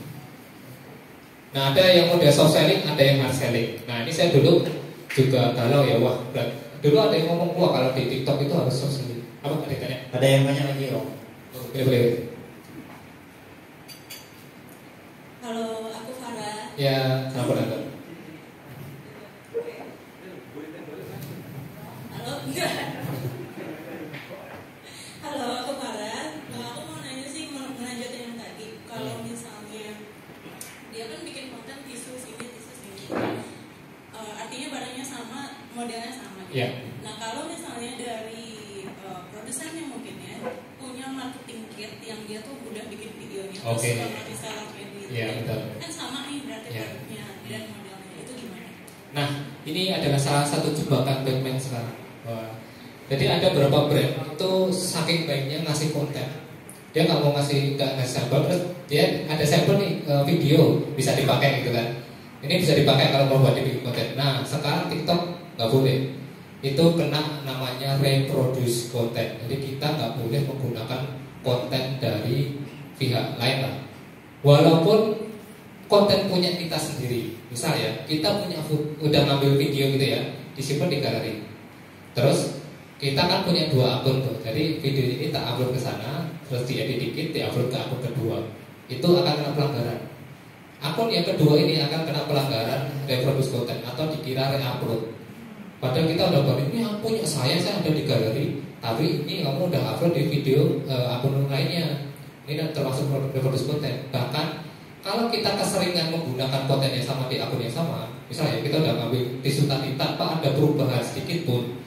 S7: Nah, ada yang udah soft selling, ada yang hard selling. Nah, ini saya dulu juga galau ya, wah. Dulu ada yang ngomong, wah kalau di TikTok itu harus soft selling. Apa tanya?
S2: Ada yang banyak lagi om.
S7: Boleh.
S10: Kalau aku Farah.
S7: Ya, kenapa ada?
S10: Halo, enggak. Halo, aku Farah. Aku mau nanya sih, mau melanjutin yang tadi. Kalau misalnya dia kan bikin konten tisu sini. Artinya barangnya sama, modelnya sama.
S7: Iya.
S10: Nah, kalau misalnya dari produsennya mungkin ya punya marketing kit yang dia tuh udah bikin videonya, terus bisa lakuin gitu.
S7: Iya, betul.
S10: Kan sama nih berarti produknya dan modelnya itu gimana?
S7: Nah, ini adalah salah satu jebakan Batman sekarang. Jadi ada beberapa brand itu saking baiknya ngasih konten, dia nggak mau ngasih sampel, terus dia ada sampel nih video bisa dipakai gitu kan. Ini bisa dipakai kalau mau buat bikin konten. Nah, sekarang TikTok nggak boleh. Itu kena namanya reproduce konten. Jadi kita nggak boleh menggunakan konten dari pihak lain lah. Walaupun konten punya kita sendiri. Misal ya, kita udah ngambil video gitu ya, disimpan di galeri. Terus kita kan punya 2 akun tuh. Jadi video ini tak upload ke sana, terus diedit dikit, diupload ke akun kedua. Itu akan kena pelanggaran. Akun yang kedua ini akan kena pelanggaran reproduce konten atau dikira re-upload. Padahal kita udah buat ini punya saya ada di galeri, tapi ini kamu udah upload di video akun lainnya. Ini termasuk reproduce konten. Bahkan kalau kita keseringan menggunakan konten yang sama di akun yang sama, misalnya kita udah ngambil tisu tadi tanpa ada perubahan sedikit pun,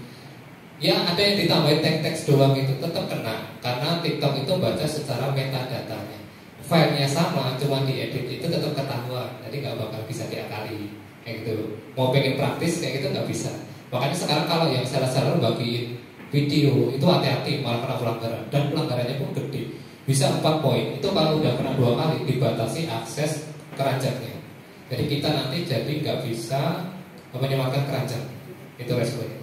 S7: ya ada yang ditambahin teks doang itu tetap kena, karena TikTok itu baca secara metadatanya. Filenya sama, cuma diedit itu tetap ketahuan, jadi nggak bakal bisa diakali kayak gitu. Mau pengen praktis kayak gitu nggak bisa. Makanya sekarang kalau yang seller-seller bagiin video itu hati-hati, malah kena pelanggaran, dan pelanggarannya pun gede, bisa 4 poin. Itu kalau udah kena 2 kali dibatasi akses keranjangnya. Jadi kita nanti jadi nggak bisa menyematkan keranjang. Itu resikonya.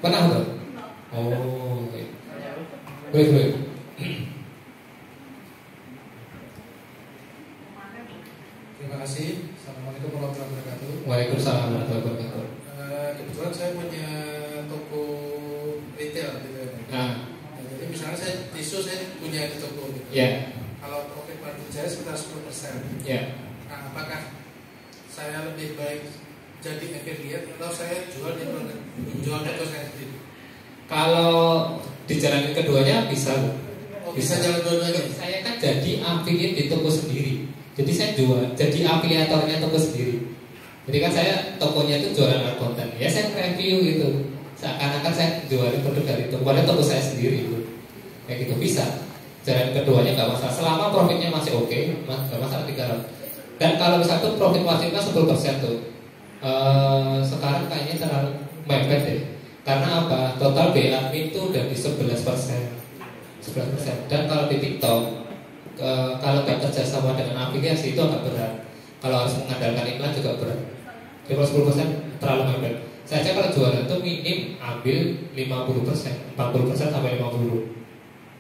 S7: Pernah tuh? Oh, boleh.
S11: Terima kasih. Assalamualaikum warahmatullahi wabarakatuh.
S7: Waalaikumsalam warahmatullahi wabarakatuh.
S11: Kebetulan saya punya toko retail gitu. Nah, jadi misalnya saya tisu saya punya di toko gitu.
S7: Yeah.
S11: Kalau profit margin saya sekitar 10%.
S7: Yeah.
S11: Nah, apakah saya lebih baik jadi affiliate atau saya jual di toko saya sendiri?
S7: Kalau di jalan keduanya bisa.
S11: Bisa jalan dua-duanya.
S7: Saya kan jadi affiliate di toko sendiri. Jadi saya jual, jadi afiliatornya toko sendiri. Jadi kan saya tokonya itu jualan art konten, ya saya review gitu, seakan-akan saya jualin produk dari toko, padahal toko saya sendiri gitu. Kayak gitu bisa. Jalan keduanya nggak masalah, selama profitnya masih oke, nggak masalah 300. Dan kalau misalnya profit marginnya 10% tuh, sekarang kayaknya terlalu mepet deh. Karena apa? Total biaya admin itu udah di 11%. Dan kalau di TikTok, kalau nggak kerja sama dengan afiliasi itu agak berat. Kalau harus mengandalkan iklan juga berat. Jadi kalau 10% terlalu mepet. Saya kalau jualan itu minim ambil 50%, 40% sampai 50%.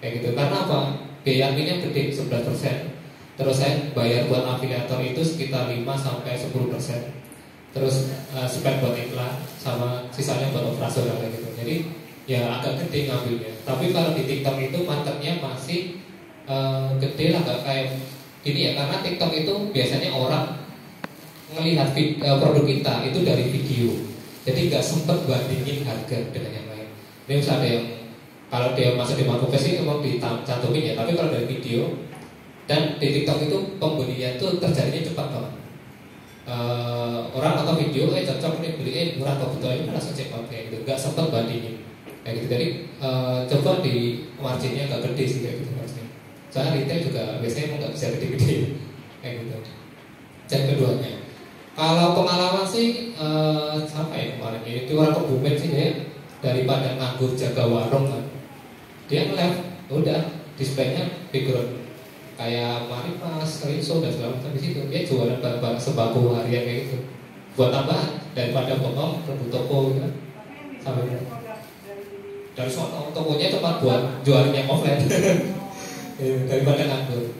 S7: Kayak gitu. Karena apa? Biaya adminnya gede 11%. Terus saya bayar buat afiliator itu sekitar 5 sampai 10%. Terus spend buat iklan sama sisanya buat operasional kayak gitu. Jadi ya agak gede ngambilnya. Tapi kalau di TikTok itu marketnya masih gede lah, gak kayak gini ya. Karena TikTok itu biasanya orang melihat produk kita itu dari video. Jadi nggak sempet bandingin harga dengan yang lain. Ini misalnya yang kalau dia masuk di marketplace itu memang dicantumin ya. Tapi kalau dari video dan di TikTok itu pembelian itu terjadinya cepat banget. Orang nonton video, cocok nih beli, murah atau betul ini langsung cek out kayak gitu, nggak sempet bandingin kayak gitu. Jadi coba di marginnya nggak gede sih kayak gitu harusnya. Soalnya retail juga biasanya emang nggak bisa gede-gede kayak gitu. Cek keduanya. Kalau pengalaman sih apa ya kemarin ini di orang Kebumen sih ya, daripada nganggur jaga warung kan, dia nge-live, udah displaynya background kayak Maripas, Rinso dan segala macam di situ. Dia jualan barang-barang sembako harian kayak gitu. Buat tambahan daripada potong rebut toko gitu kan. Sampai dari sono tokonya cuma buat jualan yang offline. Daripada nganggur.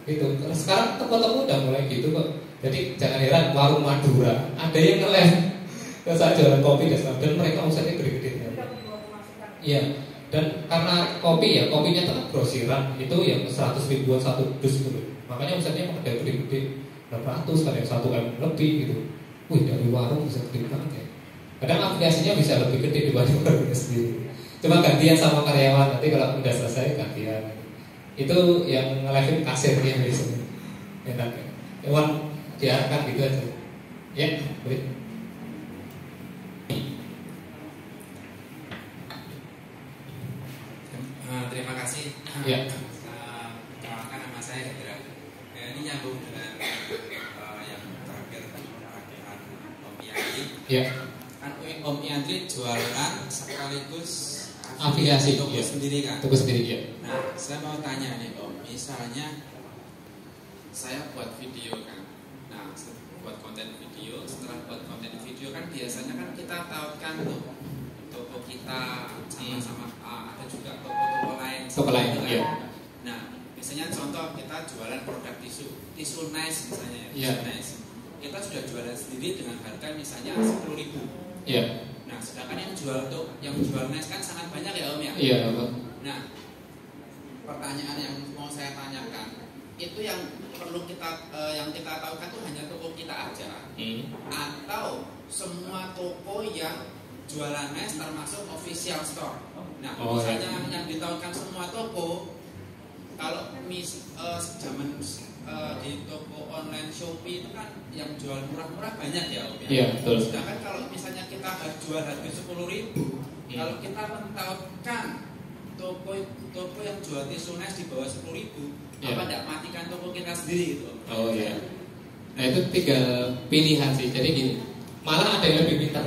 S7: Gitu. Sekarang toko-toko udah mulai gitu kok. Jadi jangan heran warung Madura ada yang nge-live saat jualan kopi dan mereka omsetnya gede-gede. Iya. Dan karena kopi ya, kopinya itu kan grosiran, itu yang 100 ribuan satu dus gitu. Makanya omsetnya emang ada gede-gede, berapa ratus, ada yang 1 M lebih gitu. Wih, dari warung bisa gede banget ya. Kadang afiliasinya bisa lebih gede dibanding warungnya sendiri. Cuma gantian sama karyawan, nanti kalau udah selesai gantian. Itu yang nge-live kasirnya biasanya. Enak ya. Hewan diarahkan gitu aja. Ya, boleh.
S12: Terima kasih.
S7: Ya.
S12: Kenalkan nama saya Hendra. Ini nyambung dengan yang terakhir perhatian Om Yandri.
S7: Ya.
S12: Kan Om Yandri jualan sekaligus
S7: afiliasi
S12: toko sendiri kan?
S7: Toko sendiri ya.
S12: Nah, saya mau tanya nih Om, misalnya saya buat video kan. Nah, buat konten video, setelah buat konten video kan biasanya kan kita tahu kan tuh toko kita sama-sama ada juga toko-toko lain.
S7: Toko lain,
S12: kan?
S7: iya.
S12: Nah, misalnya contoh kita jualan produk tisu nice misalnya ya,
S7: iya.
S12: tisu nice. Kita sudah jualan sendiri dengan harga misalnya 10.000.
S7: Iya.
S12: Nah, sedangkan yang jual nice kan sangat banyak ya Om ya.
S7: Iya.
S12: Nah, pertanyaan yang mau saya tanyakan itu yang perlu kita yang kita tahu kan itu hanya toko kita aja, atau semua toko yang jualan nice termasuk official store. Nah, misalnya yang ditahukan semua toko, kalau zaman di toko online Shopee itu kan yang jual murah-murah banyak ya Om ya.
S7: Iya, betul.
S12: Sedangkan kalau misalnya kita jual harga 10.000, kalau kita menetapkan toko yang jual tisu nice di bawah 10.000, apa tidak matikan toko kita sendiri gitu?
S7: Oh iya. Nah itu 3 pilihan sih. Jadi gini, malah ada yang lebih pintar.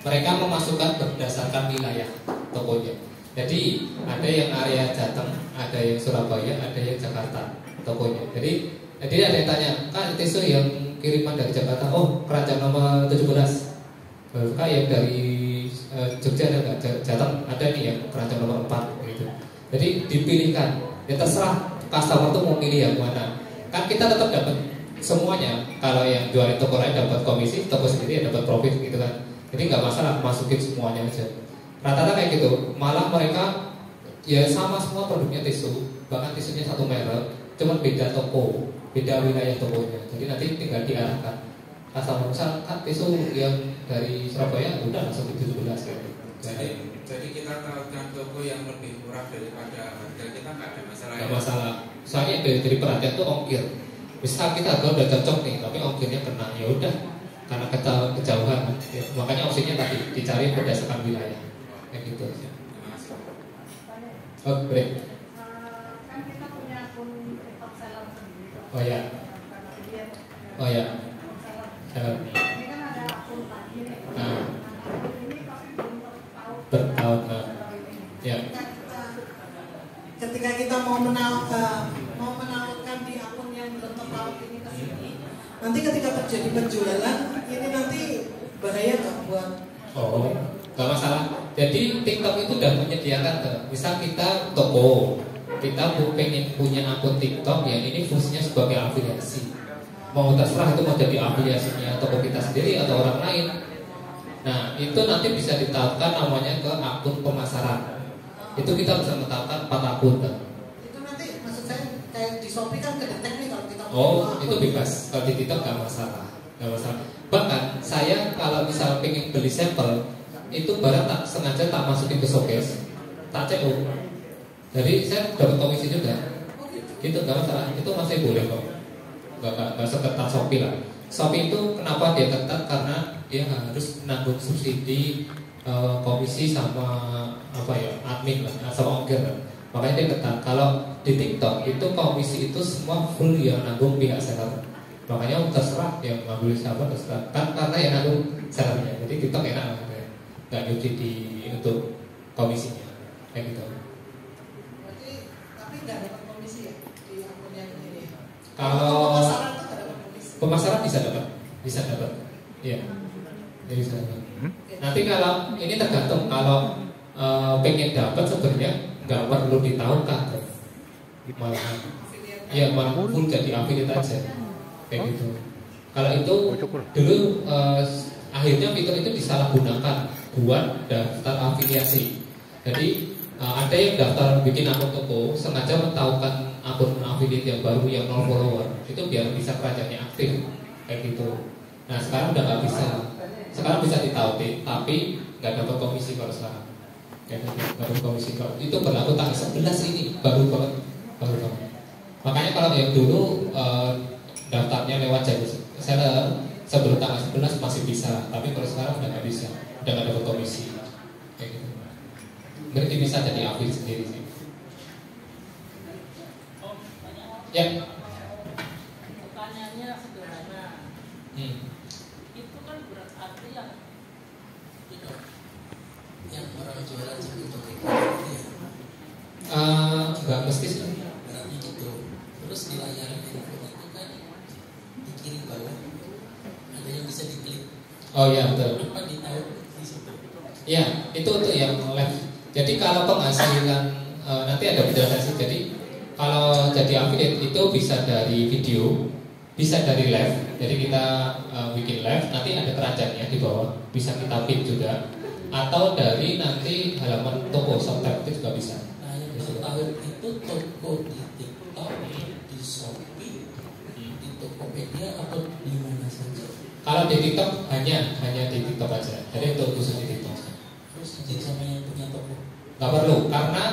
S7: Mereka memasukkan berdasarkan wilayah tokonya. Jadi ada yang area Jateng, ada yang Surabaya, ada yang Jakarta tokonya. Jadi ada yang tanya, Kak tisu yang kiriman dari Jakarta, oh keranjang nomor 17. Kak yang dari Jogja ada nggak? Jateng ada nih yang keranjang nomor 4 gitu. Jadi dipilihkan. Ya terserah customer tuh mau pilih yang mana. Kan kita tetap dapat semuanya. Kalau yang jualin toko lain dapat komisi, toko sendiri ya dapat profit gitu kan. Jadi nggak masalah masukin semuanya aja. Rata-rata kayak gitu. Malah mereka ya sama semua produknya tisu, bahkan tisunya satu merek, cuman beda toko, beda wilayah tokonya. Jadi nanti tinggal diarahkan. Asal misalkan tisu yang dari Surabaya udah langsung di 17 gitu.
S12: Jadi kita tahukan toko yang lebih murah daripada harga kita nggak ada masalah.
S7: Nggak masalah. Soalnya dari perhatian tuh ongkir. Misal kita harga udah cocok nih, tapi ongkirnya kena, ya udah karena kejauhan. Ya, makanya opsinya tadi dicari berdasarkan wilayah, kayak gitu. Oh, break.
S1: Kan kita punya akun TikTok seller sendiri.
S7: Oh ya. Oh ya.
S1: Ini kan ada akun lagi nih. Ini tapi belum
S7: bertahun. Ya.
S1: Ketika kita mau menawarkan di akun yang belum terpaut ini ke sini, nanti ketika terjadi penjualan, ini nanti bahaya nggak buat?
S7: Oh, nggak masalah. Jadi TikTok itu sudah menyediakan misal kita toko, kita pengen punya akun TikTok yang ini fungsinya sebagai afiliasi. Mau terserah itu mau jadi afiliasinya toko kita sendiri atau orang lain. Nah, itu nanti bisa ditautkan namanya ke akun pemasaran. Itu kita bisa menetapkan 4 akun.
S1: Itu nanti maksud saya kayak di Shopee kan kedetek nih kalau kita
S7: Oh, itu bebas. Kalau di TikTok nggak masalah, nggak masalah. Bahkan saya kalau misal pengen beli sampel, itu barang tak sengaja tak masukin ke showcase, tak CO. Jadi saya dapat komisi juga. Gitu nggak masalah. Itu masih boleh kok. Nggak seketat Shopee lah. Shopee itu kenapa dia ketat? Karena dia harus menanggung subsidi komisi sama apa ya admin lah, sama ongkir lah. Makanya dia ketat. Kalau di TikTok itu komisi itu semua full yang nanggung pihak seller. Makanya terserah yang ngambil siapa terserah. Kan karena yang nanggung sellernya. Jadi TikTok enak lah. Nggak nyuci untuk komisinya kayak gitu.
S1: Berarti tapi nggak dapat komisi ya di akun yang ini.
S7: Kalau
S1: pemasaran itu nggak dapat komisi.
S7: Pemasaran bisa dapat, iya, bisa dapat. Nanti kalau ini tergantung kalau pengen dapat sebenarnya nggak perlu ditahukan, malah, iya malah full jadi affiliate aja, kayak gitu. Kalau itu dulu akhirnya fitur itu disalahgunakan buat daftar afiliasi. Jadi ada yang daftar bikin akun toko sengaja mentahukan akun affiliate yang baru yang 0 follower itu biar bisa perajaannya aktif kayak gitu. Nah sekarang udah nggak bisa. Sekarang bisa ditautin tapi nggak dapat komisi kalau sekarang. Kayak gitu, baru komisi kalau itu berlaku tanggal 11 ini baru banget. Makanya kalau yang dulu daftarnya lewat jalur seller sebelum tanggal 11 masih bisa, tapi kalau sekarang udah nggak bisa, udah nggak dapat komisi, kayak gitu. Berarti bisa jadi affiliate sendiri sih. Ya.
S13: Pertanyaannya sederhana. Itu kan berarti yang orang jualan segitu
S7: nggak mesti sih.
S13: Berarti gitu. Terus di layar handphone itu kan di kiri bawah ada yang bisa diklik.
S7: Oh iya betul.
S13: Apa ditaruh di situ?
S7: Iya itu untuk yang live. Jadi kalau penghasilan nanti ada penjelasan sih. Jadi kalau jadi affiliate itu bisa dari video, bisa dari live. Jadi kita bikin live, nanti ada keranjangnya di bawah, bisa kita pin juga. Atau dari nanti halaman toko shoptag itu juga bisa.
S13: Nah yang tahu itu toko di TikTok, di Shopee, di Tokopedia atau di mana saja?
S7: Kalau di TikTok hanya di TikTok aja. Jadi untuk khusus di TikTok.
S13: Terus jadi sama yang punya toko?
S7: Gak perlu karena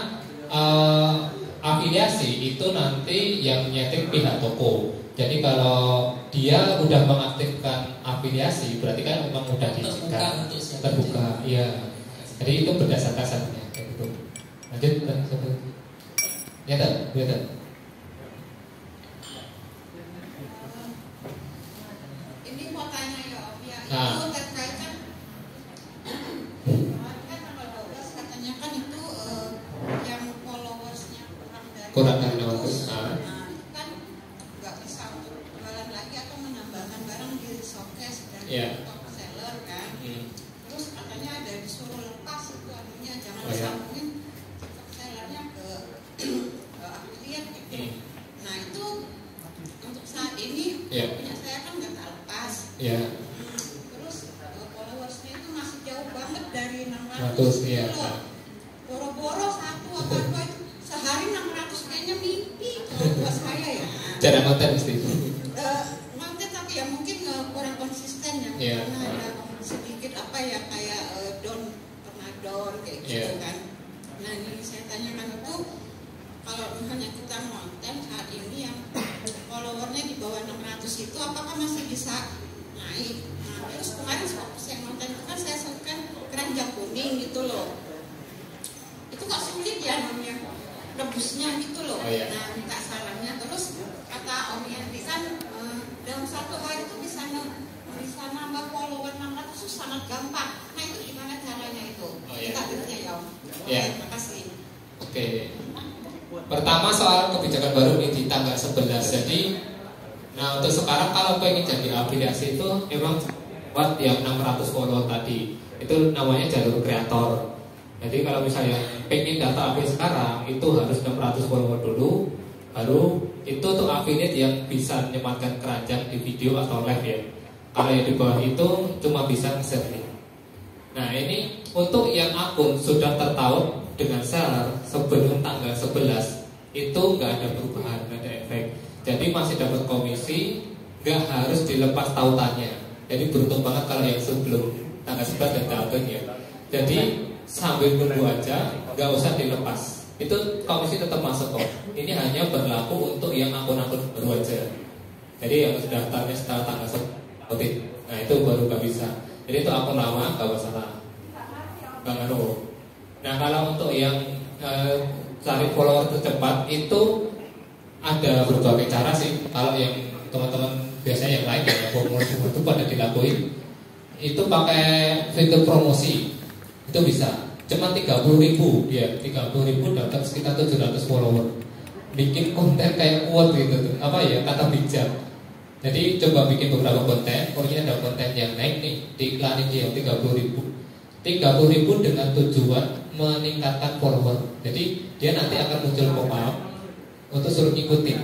S7: afiliasi itu nanti yang nyeting pihak toko. Jadi kalau dia udah mengaktifkan afiliasi, berarti kan memang udah diizinkan terbuka. Iya. Jadi itu berdasarkan kasarnya kayak gitu. Lanjut dan satu. Ya tak, ya tak.
S14: Ini mau tanya ya Om ya.
S7: Nah.
S14: Itu terkait kan tanggal 12 katanya kan itu yang followersnya kurang dari
S7: 200.
S14: kan nggak bisa untuk jualan lagi atau menambahkan barang di showcase dan top seller kan. Terus katanya ada disuruh lepas itu artinya jangan disambungin top sellernya ke affiliate gitu. Nah itu untuk saat ini punya saya kan nggak tak lepas. Terus followersnya itu masih jauh banget dari 600 gitu. Boro-boro satu apa apa itu sehari 600 kayaknya mimpi kalau buat saya ya.
S7: Cara konten mesti.
S14: Konten tapi ya mungkin kurang konsisten ya. Karena ada sedikit apa ya kayak pernah down kayak gitu kan. Nah ini saya tanyakan itu kalau misalnya kita konten saat ini yang followernya di bawah 600 itu apakah masih bisa naik. Nah, terus kemarin yang konten itu kan saya sebutkan keranjang kuning gitu loh. Itu kok sulit ya namanya rebusnya gitu loh. Nah, minta sarannya. Terus kata Om Yandri kan dalam satu hari itu bisa nambah follower 600 itu sangat gampang. Nah, itu gimana caranya itu? Minta tipsnya ya Om. Terima kasih.
S7: Oke. Pertama soal kebijakan baru nih di tanggal 11. Jadi, nah untuk sekarang kalau pengen jadi afiliasi itu memang buat yang 600 follower tadi itu namanya jalur kreator. Jadi kalau misalnya pengen data affiliate sekarang itu harus 600 follower dulu, baru itu untuk affiliate yang bisa menyematkan keranjang di video atau live ya. Kalau yang di bawah itu cuma bisa nge-share link. Nah ini untuk yang akun sudah tertaut dengan seller sebelum tanggal 11 itu nggak ada perubahan, nggak ada efek. Jadi masih dapat komisi, nggak harus dilepas tautannya. Jadi beruntung banget kalau yang sebelum tanggal 11 dan tautan ya. Jadi sambil nunggu aja, nggak usah dilepas. Itu komisi tetap masuk kok. Ini hanya berlaku untuk yang akun-akun baru aja. Jadi yang daftarnya setelah tanggal 11, nah itu baru nggak bisa. Jadi itu akun lama nggak masalah, nggak ngaruh. Nah kalau untuk yang cari follower tercepat itu ada berbagai cara sih. Kalau yang teman-teman biasanya yang lain ya formula itu pada dilakuin itu pakai fitur promosi itu bisa. Cuma 30.000 dia 30.000 dapat sekitar 700 follower. Bikin konten kayak quote gitu, apa ya kata bijak. Jadi coba bikin beberapa konten, pokoknya ada konten yang naik nih diiklanin dia 30.000 dengan tujuan meningkatkan follower. Jadi dia nanti akan muncul pop-up untuk suruh ngikutin.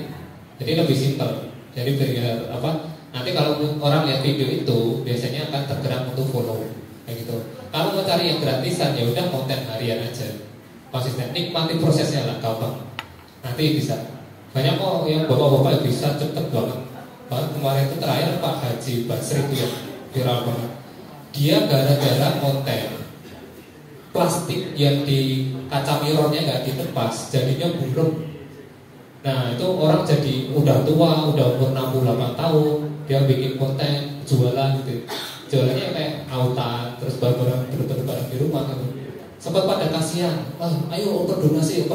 S7: Jadi lebih simpel. Jadi biar apa? Nanti kalau orang lihat video itu biasanya akan tergerak untuk follow kayak gitu. Kalau mau cari yang gratisan ya udah konten harian aja. Konsisten, nikmati prosesnya lah gampang. Nanti bisa. Banyak kok yang bapak-bapak bisa cepet banget. Bahkan kemarin itu terakhir Pak Haji Basri itu ya viral banget. Dia gara-gara konten plastik yang di kaca mirrornya nggak dilepas, jadinya buruk. Nah itu orang jadi udah tua, udah umur 68 tahun, dia bikin konten jualan gitu. Jualannya kayak autan, terus barang-barang berbarang di rumah gitu. Sempat pada kasihan, ayo open donasi.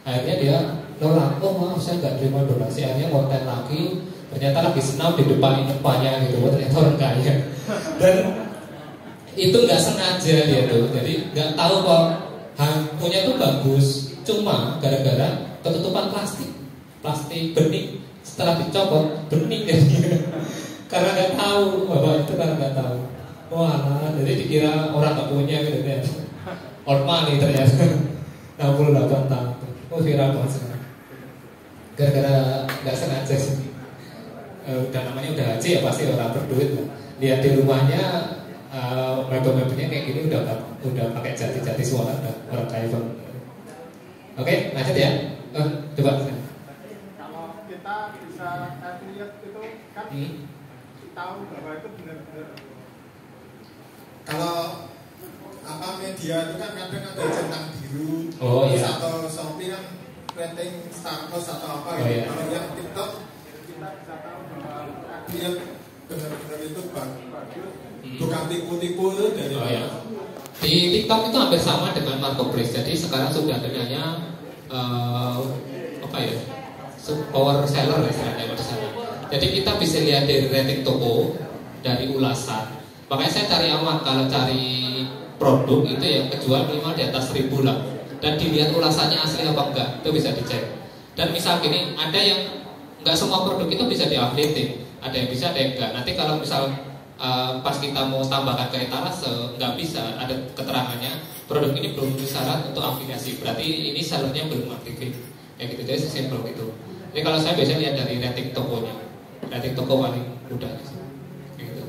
S7: Akhirnya dia nolak, maaf saya nggak terima donasi. Akhirnya konten lagi, ternyata lagi senam di depan depannya gitu, ternyata orang kaya. Dan itu nggak sengaja dia tuh, jadi nggak tahu kok punya tuh bagus, cuma gara-gara ketutupan plastik bening, setelah dicopot bening jadinya. Karena nggak tahu bapak itu, karena nggak tahu. Wah, jadi dikira orang nggak punya gitu ya. Old money ternyata 68 tahun. Viral banget sekarang. Gara-gara nggak sengaja sih. Dan namanya udah haji ya pasti orang berduit lah. Lihat di rumahnya mebel-mebelnya kayak gini udah pakai jati-jati suara, orang kaya banget. Oke, lanjut ya. Coba.
S15: Kalau kita bisa affiliate itu kan tahu bahwa itu benar-benar. Kalau apa media itu kan kadang ada centang biru, atau Shopee kan rating Star Plus atau apa gitu. Kalau yang TikTok kita bisa tahu bahwa dia benar-benar itu bagus, bukan tipu-tipu itu dari
S7: Di TikTok itu hampir sama dengan marketplace. Jadi sekarang sudah adanya power seller istilahnya di sana. Jadi kita bisa lihat dari rating toko, dari ulasan. Makanya saya cari aman kalau cari produk itu yang kejual minimal di atas 1.000 lah. Dan dilihat ulasannya asli apa enggak, itu bisa dicek. Dan misal gini, ada yang enggak semua produk itu bisa di-update. Ada yang bisa, ada yang enggak. Nanti kalau misal pas kita mau tambahkan ke etalase, nggak bisa, ada keterangannya produk ini belum memenuhi syarat untuk afiliasi. Berarti ini sellernya belum aktifin. Kayak gitu, jadi sesimpel gitu. Jadi kalau saya biasanya lihat dari rating tokonya. Rating toko paling mudah gitu.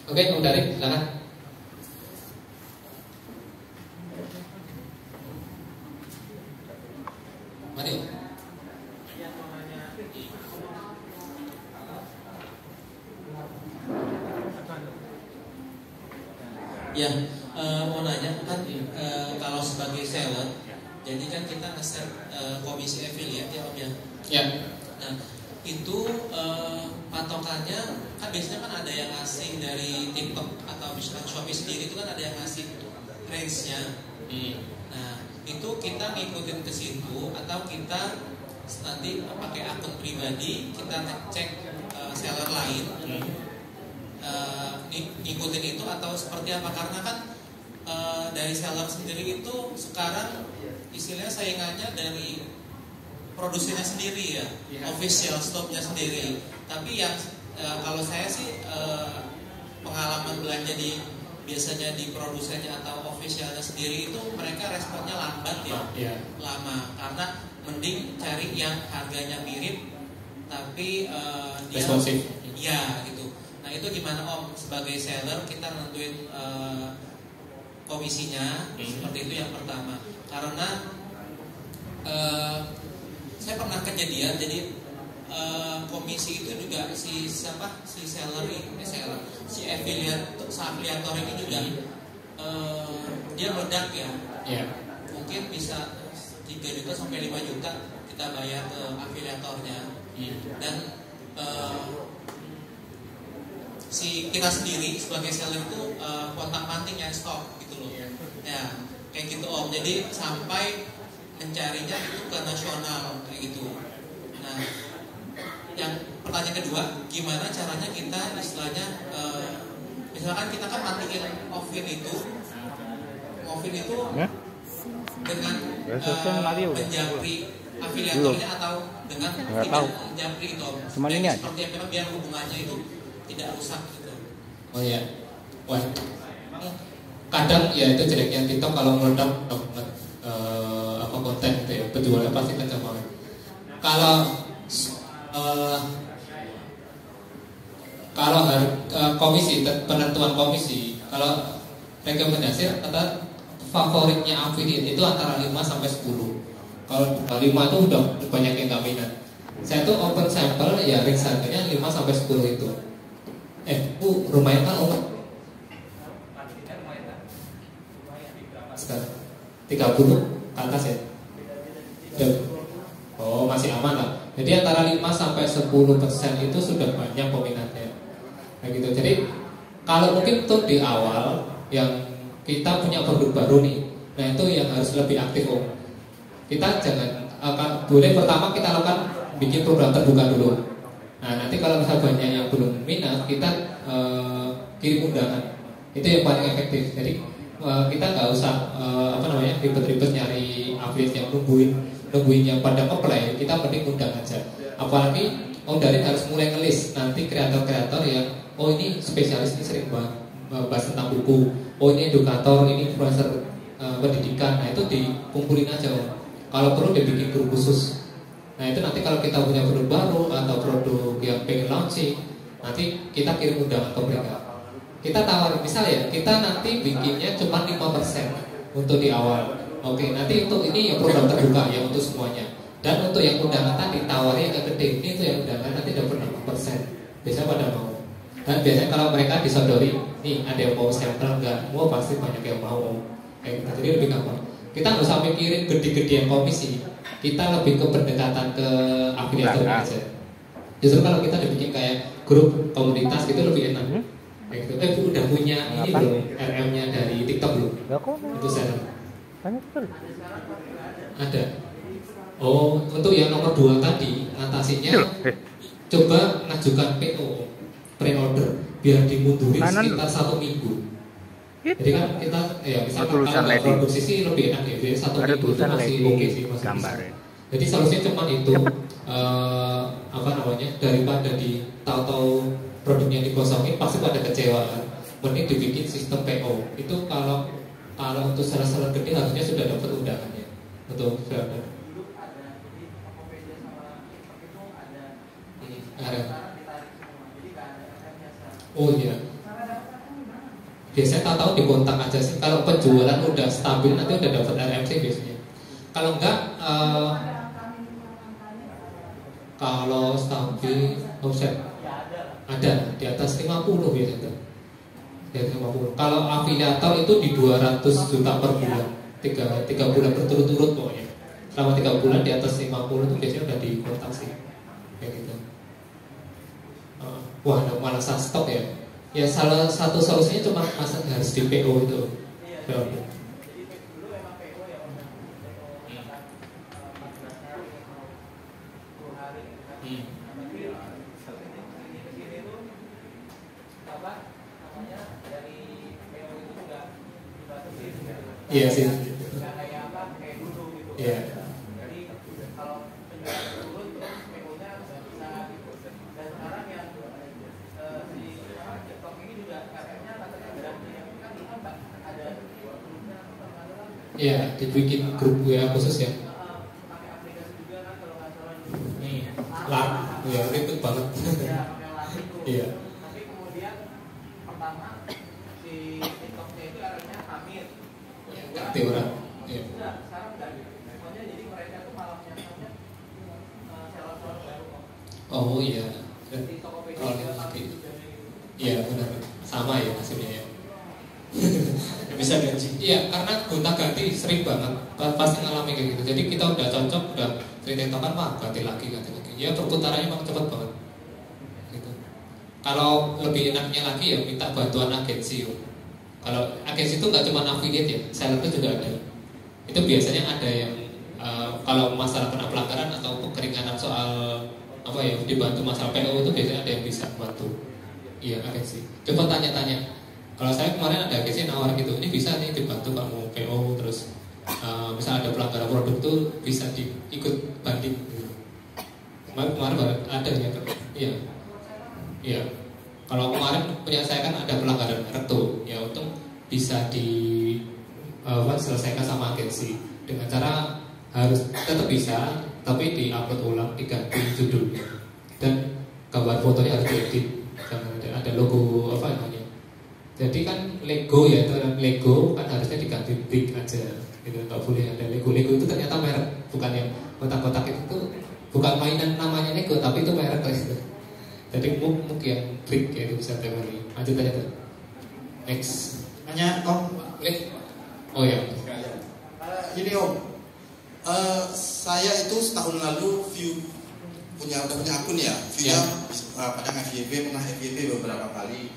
S7: Oke, Om Darik, silakan. Mari.
S6: Ya, mau nanya kan kalau sebagai seller, jadi kan kita nge-share komisi affiliate ya Om ya.
S7: Ya.
S6: Nah, itu patokan makanya kan biasanya kan ada yang ngasih dari TikTok atau misalkan Shopee sendiri itu kan ada yang ngasih range-nya. Nah itu kita ngikutin ke situ atau kita nanti pakai akun pribadi kita ngecek seller lain ngikutin itu atau seperti apa, karena kan dari seller sendiri itu sekarang istilahnya saingannya dari produsennya sendiri ya, official stopnya sendiri. Tapi yang kalau saya sih pengalaman belanja biasanya di produsennya atau officialnya sendiri itu mereka responnya lambat ya, lama, karena mending cari yang harganya mirip tapi dia
S7: responsif.
S6: Ya gitu. Nah itu gimana Om sebagai seller kita nentuin komisinya seperti itu yang pertama. Karena saya pernah kejadian jadi komisi itu juga si seller ini si afiliator ini juga dia meledak ya. Mungkin bisa 3 juta sampai 5 juta kita bayar ke afiliatornya. Dan si kita sendiri sebagai seller itu kontak panting yang stop gitu loh. Ya kayak gitu Om. Jadi sampai mencarinya itu ke nasional kayak gitu. Nah yang pertanyaan kedua, gimana caranya kita istilahnya misalkan kita kan matiin offin itu dengan menjapri afiliatornya atau dengan tidak menjapri itu Om. Seperti apa biar hubungannya itu tidak rusak gitu.
S7: Oh ya, wah kadang ya itu jeleknya TikTok kalau meledak banget konten gitu ya, penjualnya pasti kencang banget. Kalau komisi, penentuan komisi, kalau rekomendasi kata favoritnya affiliate itu antara 5 sampai 10. Kalau 5 itu udah banyak yang gak minat. Saya tuh open sample ya range harganya 5 sampai 10 itu. Lumayan kan Om? Sekarang 30 ke atas ya. Oh masih aman lah. Jadi antara 5 sampai 10% itu sudah banyak peminatnya. Nah gitu. Jadi kalau mungkin tuh di awal yang kita punya produk baru nih, nah itu yang harus lebih aktif Om. Kita jangan boleh pertama kita lakukan bikin program terbuka dulu. Nah nanti kalau misal banyak yang belum minat, kita kirim undangan. Itu yang paling efektif. Jadi kita nggak usah ribet-ribet nyari affiliate yang nungguin yang pada apply, kita mending undang aja. Apalagi Om Darin harus mulai ngelis nanti kreator-kreator yang ini spesialis ini sering bahas tentang buku, ini edukator, ini influencer pendidikan. Nah itu dikumpulin aja Om. Kalau perlu dibikin grup khusus. Nah itu nanti kalau kita punya produk baru atau produk yang pengen launching, nanti kita kirim undangan ke mereka. Kita tawarin, misalnya kita nanti bikinnya cuma 5% untuk di awal. Oke, nanti untuk ini yang program terbuka ya untuk semuanya. Dan untuk yang undangan tadi tawarin yang gede, ini tuh yang undangan nanti dapat 5%. Biasanya pada mau. Dan biasanya kalau mereka disodori, nih ada yang mau sampel enggak, mau pasti banyak yang mau. Kayak gitu. Jadi lebih gampang. Kita nggak usah mikirin gede-gedean komisi. Kita lebih ke pendekatan ke afiliator aja. Justru kalau kita dibikin kayak grup komunitas gitu lebih enak. Kayak gitu. Udah punya ini belum RM-nya dari TikTok belum? Itu saya. Ada. Oh, untuk yang nomor 2 tadi atasinya coba ngajukan PO pre-order biar dimundurin sekitar 1 minggu. Jadi kan kita misalkan kalau produksi sih lebih enak ya, 1 minggu itu masih oke sih masih bisa. Jadi solusinya cuma itu daripada di tahu-tahu produknya dikosongin pasti pada kecewaan. Mending dibikin sistem PO. Itu kalau untuk seller-seller gede harusnya sudah dapat undangannya untuk seller. Oh iya. Biasanya tahu di kontak aja sih. Kalau penjualan udah stabil nanti udah dapat RMC biasanya. Kalau enggak, kalau stabil offset ada di atas 50 biasanya. Di atas 50. Kalau afiliator itu di 200 juta per bulan. 3 bulan berturut-turut pokoknya. Selama 3 bulan di atas 50 itu biasanya udah di kontak sih. Kayak gitu. wah malah saya stop ya. Ya salah satu solusinya cuma masa harus di PO itu. Iya sih. Iya. Iya, dibikin grup WA khusus ya. Lah, ya ribet banget. Iya.
S12: Tapi kemudian pertama si TikToknya itu arahnya hamil.
S7: Ngerti orang. Iya.
S12: Sekarang enggak gitu. Pokoknya jadi mereka tuh malah nyangkanya seller-seller baru.
S7: Oh iya. Iya benar. Sama ya hasilnya ya. Bisa gaji. Iya, karena gonta ganti sering banget pasti ngalami kayak gitu. Jadi kita udah cocok, udah tiktokan mah ganti lagi. Ya perputarannya memang cepat banget. Gitu. Kalau lebih enaknya lagi ya minta bantuan agensi. Kalau agensi itu nggak cuma affiliate ya, seller itu juga ada. Itu biasanya ada yang kalau masalah kena pelanggaran atau keringanan soal apa ya dibantu masalah PO itu biasanya ada yang bisa bantu. Iya agensi. Coba tanya-tanya. Kalau saya kemarin ada agensi nawar gitu, ini bisa nih dibantu kamu PO terus misalnya ada pelanggaran produk tuh bisa diikut banding. Gitu. Kemarin ada ya, iya, iya. Kalau kemarin punya saya kan ada pelanggaran merek tuh, ya untung bisa diselesaikan sama agensi dengan cara harus tetap bisa, tapi diupload ulang, diganti judulnya dan gambar fotonya harus diedit, ada logo apa namanya. Jadi kan Lego ya, itu Lego kan harusnya diganti big aja, gitu. Nggak boleh ada Lego. Lego itu ternyata merek, bukan yang kotak-kotak itu tuh, bukan mainan namanya Lego, tapi itu merek gitu. Jadi mungkin yang big ya itu bisa teori. Lanjut aja tuh. Next.
S2: Hanya Om.
S7: Oh ya.
S16: Gini Om, saya itu setahun lalu udah punya akun ya, view-nya kadang FYP, pernah FYP beberapa kali.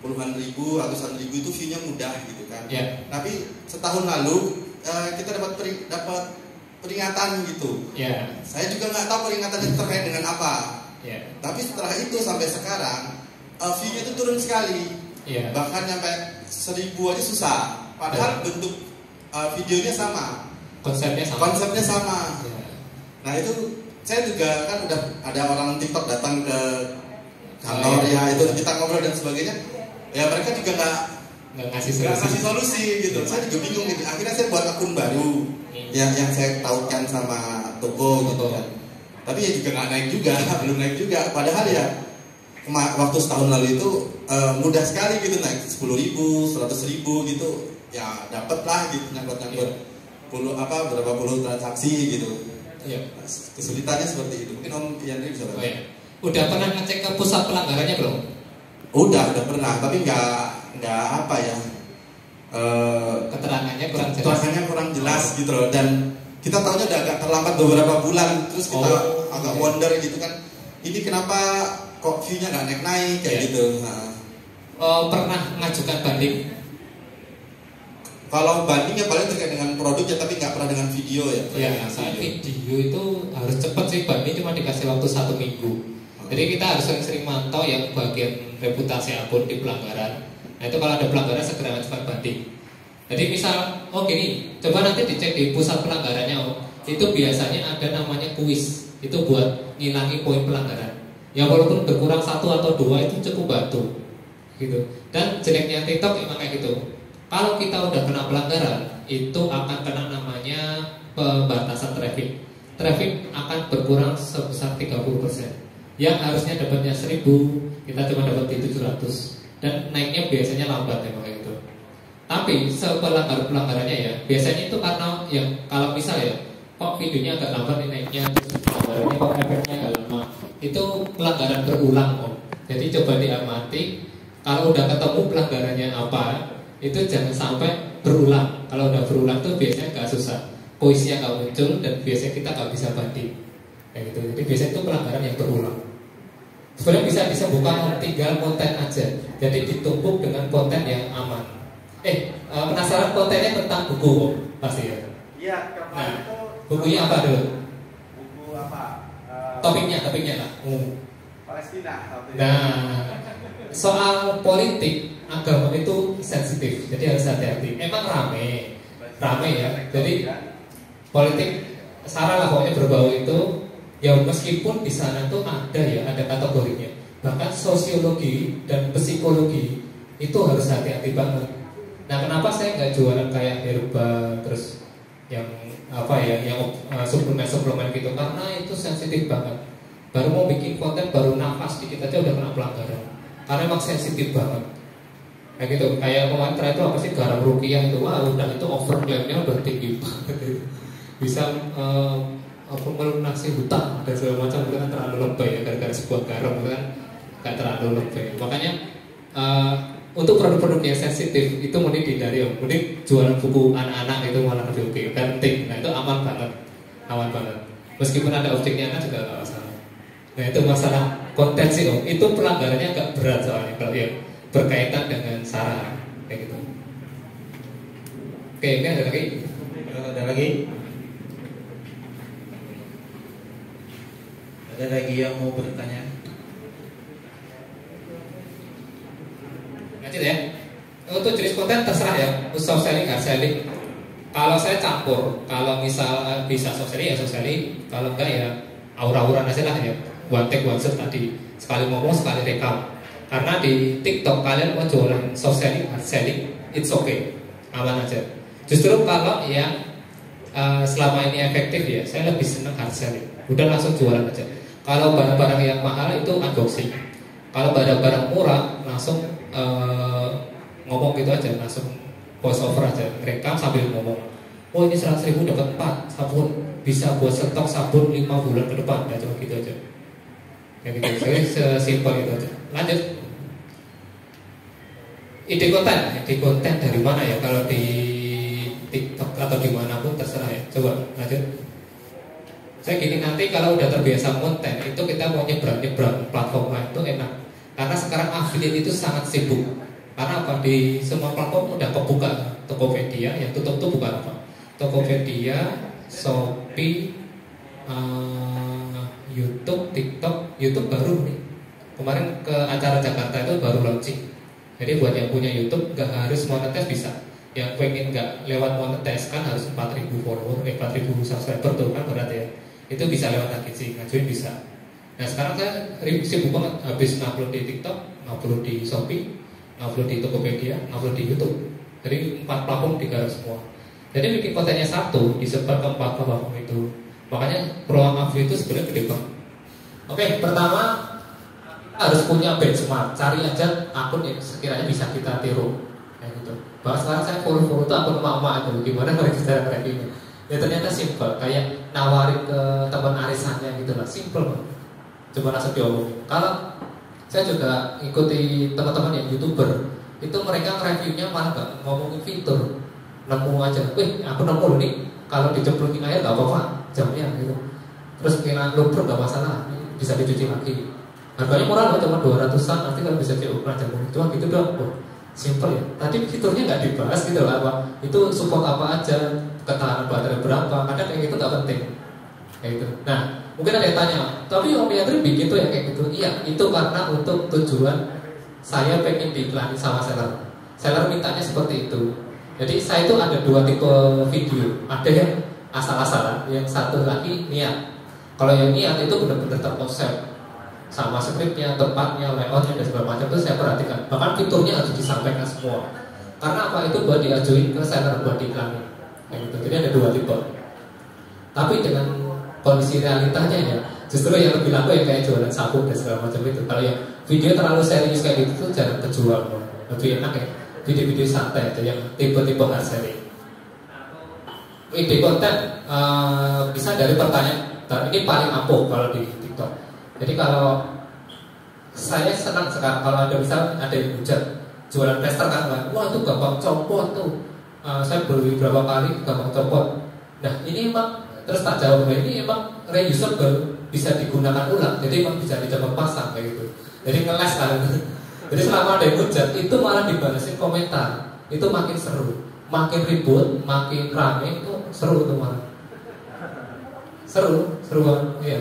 S16: Puluhan ribu, ratusan ribu itu view-nya mudah gitu kan. Tapi setahun lalu kita dapat peringatan gitu. Saya juga nggak tahu peringatannya terkait dengan apa. Tapi setelah itu sampai sekarang view-nya itu turun sekali. Bahkan sampai 1000 aja susah. Padahal bentuk videonya sama. Konsepnya sama. Nah itu saya juga kan udah ada orang TikTok datang ke kantor ya itu kita ngobrol dan sebagainya. Ya mereka juga nggak ngasih solusi gitu. Saya juga bingung gitu. Akhirnya saya buat akun baru yang saya tautkan sama toko gitu kan. Tapi ya juga nggak naik juga, belum naik juga. Padahal ya waktu setahun lalu itu mudah sekali gitu naik 10.000, 100.000 gitu. Ya dapet lah gitu nyangkut-nyangkut berapa puluh transaksi gitu. Kesulitannya seperti itu. Mungkin Om Yandri bisa bantu.
S7: Udah pernah ngecek ke pusat pelanggarannya belum?
S16: Udah pernah, tapi nggak apa ya. Keterangannya kurang jelas gitu loh. Dan kita tahunya udah agak terlambat beberapa bulan. Terus kita agak wonder gitu kan. Ini kenapa kok view-nya nggak naik kayak gitu.
S7: Pernah ngajukan banding?
S16: Kalau banding ya paling terkait dengan produknya, tapi nggak pernah dengan video ya.
S7: Video itu harus cepat sih, banding cuma dikasih waktu 1 minggu. Jadi kita harus sering-sering mantau yang bagian reputasi akun di pelanggaran. Nah itu kalau ada pelanggaran segera ajukan banding. Jadi misal, gini, coba nanti dicek di pusat pelanggarannya itu biasanya ada namanya kuis. Itu buat ngilangi poin pelanggaran. Ya walaupun berkurang 1 atau 2 itu cukup bantu. Gitu. Dan jeleknya TikTok emang kayak gitu. Kalau kita udah kena pelanggaran, itu akan kena namanya pembatasan traffic. Traffic akan berkurang sebesar 30%. Yang harusnya dapatnya 1000, kita cuma dapat di 700. Dan naiknya biasanya lambat memang kayak gitu. Tapi pelanggarannya ya, biasanya itu karena yang kalau misal ya, kok videonya agak lambat naiknya, pelanggarannya kok efeknya agak lama. Itu pelanggaran berulang Om. Jadi coba diamati, kalau udah ketemu pelanggarannya apa, itu jangan sampai berulang. Kalau udah berulang tuh biasanya agak susah, poinnya nggak muncul dan biasanya kita nggak bisa banding kayak gitu. Jadi biasanya itu pelanggaran yang berulang. sebenarnya bisa disembuhkan tinggal konten aja. Jadi ditumpuk dengan konten yang aman. Penasaran kontennya tentang buku pasti ya?
S17: Iya, kemarin itu
S7: bukunya apa dulu?
S17: Buku apa?
S7: Topiknya lah.
S17: Palestina.
S7: Nah, soal politik agama itu sensitif, jadi harus hati-hati. Emang rame ya. Jadi politik sara lah pokoknya berbau itu. Ya meskipun di sana tuh ada kategorinya. Bahkan sosiologi dan psikologi itu harus hati-hati banget. Nah, kenapa saya nggak jualan kayak herba terus yang suplemen gitu, karena itu sensitif banget. Baru mau bikin konten, baru nafas dikit aja udah kena pelanggaran. Karena emang sensitif banget. Kayak gitu, kayak kemarin terakhir itu apa sih, garam rukiah itu, udah itu overclaimnya udah tinggi banget. Bisa melunasi hutang dan segala macam, itu kan terlalu lebay ya, gara-gara sebuah garam itu kan nggak terlalu lebay. Makanya untuk produk-produk yang sensitif itu mending dihindari, mending jualan buku anak-anak itu malah lebih oke, penting. Nah itu aman banget. Meskipun ada objeknya anak juga nggak masalah. Nah itu masalah konten sih om, itu pelanggarannya agak berat soalnya kalau yang berkaitan dengan sara kayak gitu. Oke, ini ada lagi?
S6: Ada lagi? Ada lagi yang mau bertanya?
S7: Lanjut ya. Untuk jenis konten terserah ya, soft selling, hard selling. Kalau saya campur, kalau misal bisa soft selling ya soft selling, kalau enggak ya aura-auran aja lah ya. One take one shot tadi, sekali ngomong sekali rekam. Karena di TikTok kalian mau jualan soft selling, hard selling, it's okay, aman aja. Justru kalau yang selama ini efektif ya, saya lebih senang hard selling. Udah langsung jualan aja. Kalau barang-barang yang mahal itu unboxing. Kalau barang-barang murah langsung ngomong gitu aja, langsung voice over aja, rekam sambil ngomong. Oh ini 100.000 dapat 4 sabun, bisa buat stok sabun 5 bulan ke depan, ya cuma gitu aja. Ya gitu, jadi sesimpel itu aja. Lanjut. Ide konten dari mana ya? Kalau di TikTok atau dimanapun terserah ya. Coba lanjut. Saya gini, nanti kalau udah terbiasa konten itu kita mau nyebrang platform lain itu enak. Karena sekarang affiliate itu sangat sibuk. Karena apa? Di semua platform udah kebuka. Tokopedia, yang tutup tuh bukan apa? Tokopedia, Shopee, YouTube, TikTok. YouTube baru nih. Kemarin ke acara Jakarta itu baru launching. Jadi buat yang punya YouTube nggak harus monetis bisa. Yang pengen nggak lewat monetis kan harus 4.000 follower, 4.000 subscriber tuh kan berat ya. Itu bisa lewat agensi, ngajuin bisa. Nah sekarang saya sibuk banget, habis ngupload di TikTok, ngupload di Shopee, ngupload di Tokopedia, ngupload di YouTube. Jadi 4 platform digarap semua. Jadi bikin kontennya satu, disebar ke 4 platform itu. Makanya peluang affiliate itu sebenarnya gede banget. Oke, pertama harus punya benchmark. Cari aja akun yang sekiranya bisa kita tiru. Kayak gitu. Bahkan sekarang saya follow itu akun emak-emak itu, gimana mereka cara reviewnya. Ya ternyata simple, kayak nawarin ke teman arisannya gitu lah, simple banget. Coba langsung diomongin. Kalau saya juga ikuti teman-teman yang YouTuber, itu mereka reviewnya malah gak ngomongin fitur, nemu aja. Aku nemu loh nih, kalau dicemplungin air gak apa-apa, jamnya gitu. Terus kira luber gak masalah, bisa dicuci lagi. Harganya murah loh, cuma 200-an, nanti kalau bisa diukur aja. Cuma gitu doang, simple ya. Tadi fiturnya nggak dibahas gitu lah, apa itu support apa aja, ketahanan baterai berapa, kadang kayak gitu nggak penting kayak gitu. Nah mungkin ada yang tanya, tapi Om Yandri bikin tuh ya kayak gitu. Iya, itu karena untuk tujuan saya pengen diiklani sama seller mintanya seperti itu. Jadi saya itu ada 2 tipe video, ada yang asal-asalan, yang satu lagi niat. Kalau yang niat itu benar-benar terkonsep sama skripnya, tempatnya, layoutnya dan segala macam itu saya perhatikan. Bahkan fiturnya harus disampaikan semua. Karena apa? Itu buat diajuin ke seller buat diiklanin. Gitu. Jadi ada 2 tipe. Tapi dengan kondisi realitanya ya, justru yang lebih laku ya kayak jualan sabun dan segala macam itu. Kalau yang video terlalu serius kayak gitu tuh jarang kejual. Lebih enak ya video-video santai aja yang tipe-tipe hard selling. Ide konten bisa dari pertanyaan. Dan ini paling ampuh kalau di TikTok. Jadi kalau saya senang sekarang kalau ada misal ada yang hujat jualan tester kan, wah itu gampang copot tuh, saya beli berapa kali gampang copot. Nah ini emang terus tak jawab, ini emang reusable, bisa digunakan ulang, jadi emang bisa dicoba pasang kayak gitu. Jadi ngeles kan. Jadi selama ada yang hujat itu malah dibalasin komentar, itu makin seru, makin ribut, makin rame, itu seru tuh malah. Seru banget, iya.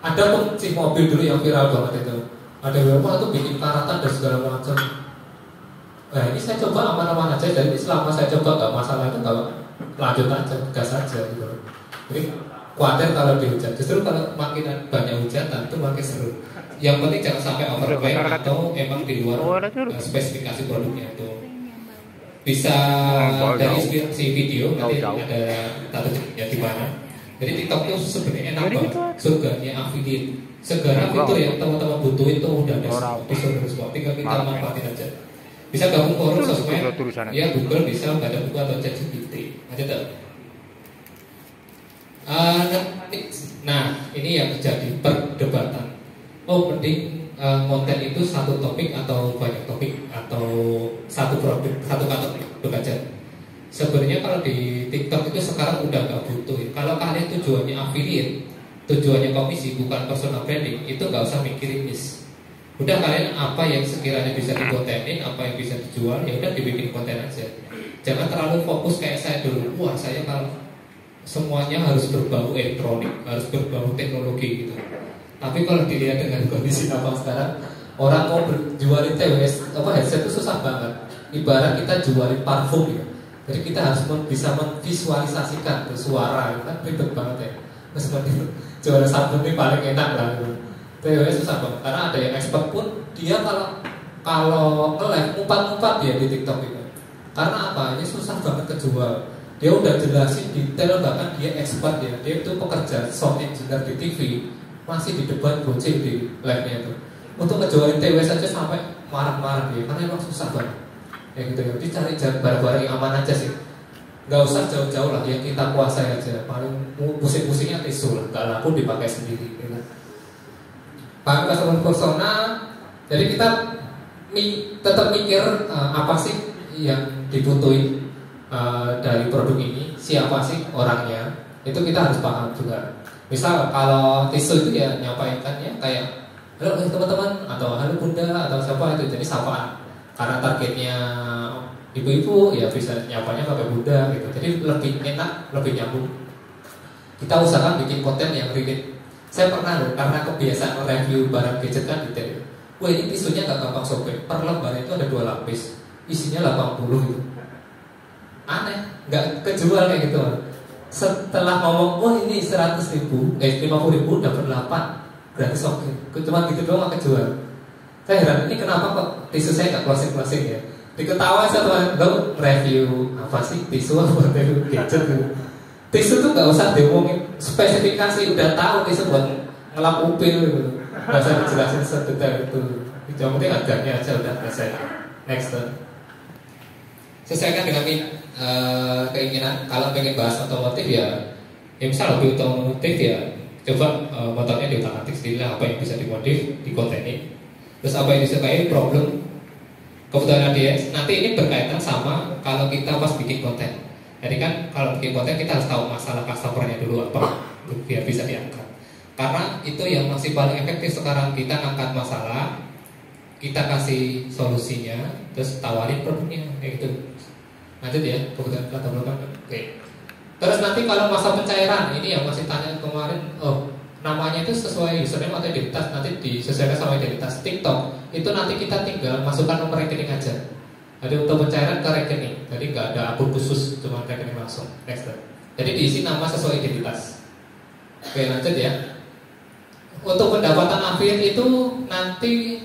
S7: Ada kunci mobil dulu yang viral banget itu. Ada beberapa tuh bikin karatan dan segala macam. Nah ini saya coba aman-aman aja, jadi selama saya coba nggak masalah itu nggak lanjut aja, gas aja gitu. Jadi khawatir kalau dihujat, justru kalau makin banyak hujatan itu makin seru. Yang penting jangan sampai overclaim atau emang di luar spesifikasi produknya itu. Bisa dari inspirasi video nanti ada taruh ya di mana. Jadi TikTok itu sebenarnya enak banget, surganya affiliate. Segala fitur yang teman-teman butuhin itu udah ada semua, tinggal kita manfaatin aja. Bisa gabung forum sosmed, ya Google bisa, nggak ada buku atau ChatGPT aja tuh. Nah ini yang terjadi perdebatan. Oh penting konten itu satu topik atau banyak topik atau satu produk, satu kategori aja. Sebenarnya kalau di TikTok itu sekarang udah nggak butuh. Kalau kalian tujuannya affiliate, tujuannya komisi bukan personal branding, itu nggak usah mikirin niche. Udah kalian apa yang sekiranya bisa dikontenin, apa yang bisa dijual, ya udah dibikin konten aja. Jangan terlalu fokus kayak saya dulu. Wah saya kalau semuanya harus berbau elektronik, harus berbau teknologi gitu. Tapi kalau dilihat dengan kondisi apa sekarang, orang mau jualin headset itu susah banget. Ibarat kita jualin parfum ya. Jadi kita harus bisa memvisualisasikan tuh suara, kan ribet banget ya. Nah, seperti itu, jualan sabun ini paling enak lah. TWS susah banget, karena ada yang expert pun dia kalau nge-live umpat-umpat dia di TikTok itu. Karena apa? Ini susah banget kejual. Dia udah jelasin detail, bahkan dia expert ya. Dia itu pekerja sound engineer di TV, masih di depan goceng di live-nya itu. Untuk ngejualin TWS saja sampai marah-marah dia, karena emang susah banget. Ya gitu ya, dicari barang-barang yang aman aja sih. Gak usah jauh-jauh lah, yang kita kuasai aja. Paling pusing-pusingnya tisu lah, gak laku dipakai sendiri gitu. Paham customer persona. Jadi kita tetap mikir apa sih yang dibutuhin dari produk ini, siapa sih orangnya. Itu kita harus paham juga. Misal kalau tisu itu ya nyampaikannya kayak halo teman-teman, atau halo bunda, atau siapa itu, jadi sapaan. Karena targetnya ibu-ibu ya bisa nyapanya pakai bunda gitu. Jadi lebih enak, lebih nyambung. Kita usahakan bikin konten yang relate. Saya pernah loh, karena kebiasaan review barang gadget kan detail. Wah ini tisunya gak gampang sobek. Per lembar itu ada 2 lapis, isinya 80 gitu. Aneh, gak kejual kayak gitu. Setelah ngomong, oh ini 100.000, 50.000 dapat 8, berarti sobek. Cuma gitu doang gak kejual. Saya heran, ini kenapa kok tisu saya gak closing-closing ya. Diketawain satu lo review apa sih tisu apa review gadget gitu. Tisu tuh gak usah diomongin spesifikasi, udah tahu tisu buat ngelap upil gitu. Gak usah dijelasin sedetail itu. Yang penting harganya aja udah selesai. Next turn. Sesuaikan dengan keinginan. Kalau pengen bahas otomotif ya misal lebih otomotif ya coba motornya diutak-atik sendiri lah, apa yang bisa dimodif, dikontenin. Terus apa yang disukai, problem, kebutuhan audiens. Nanti ini berkaitan sama kalau kita pas bikin konten. Jadi kan kalau bikin konten kita harus tahu masalah customernya dulu apa, biar bisa diangkat. Karena itu yang masih paling efektif sekarang. Kita angkat masalah, kita kasih solusinya, terus tawarin produknya kayak gitu. Lanjut ya, kebutuhan latar belakang. Oke. Terus nanti kalau masa pencairan, ini yang masih tanya kemarin, namanya itu sesuai username atau identitas, nanti disesuaikan sama identitas. TikTok itu nanti kita tinggal masukkan nomor rekening aja. Jadi untuk pencairan ke rekening, jadi nggak ada akun khusus, cuma rekening langsung. Next. Jadi diisi nama sesuai identitas. Oke, lanjut ya. Untuk pendapatan affiliate itu nanti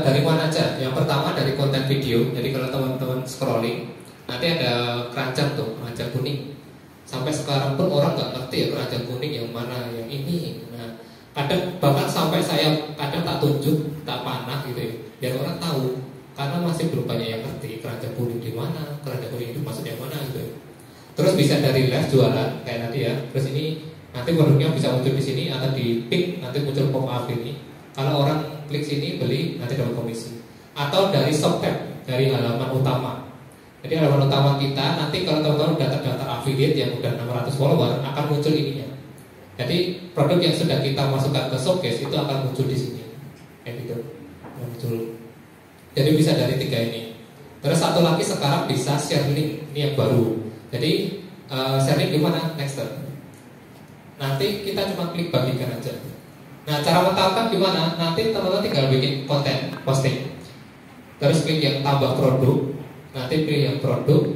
S7: dari mana aja? Yang pertama dari konten video. Jadi kalau teman-teman scrolling, nanti ada keranjang tuh, keranjang kuning. Sampai sekarang pun orang nggak ngerti ya keranjang kuning yang mana, yang ini. Nah, kadang bahkan sampai saya kadang tak tunjuk, tak panah gitu ya, biar orang tahu. Karena masih belum banyak yang ngerti keranjang kuning di mana, keranjang kuning itu maksudnya mana gitu. Terus bisa dari live jualan kayak tadi ya. Terus ini nanti produknya bisa muncul di sini atau di pink, nanti muncul pop up ini. Kalau orang klik sini beli nanti dapat komisi. Atau dari shop tab, dari halaman utama. Jadi halaman utama kita nanti kalau teman-teman udah terdaftar affiliate yang udah 600 follower akan muncul ininya. Jadi produk yang sudah kita masukkan ke showcase itu akan muncul di sini, kayak gitu, muncul. Jadi bisa dari 3 ini. Terus satu lagi sekarang bisa share link, ini yang baru. Jadi share link gimana? Next. Nanti kita cuma klik bagikan aja. Nah, cara mentampilkan gimana? Nanti teman-teman tinggal bikin konten, posting. Terus klik yang tambah produk, nanti pilih yang produk,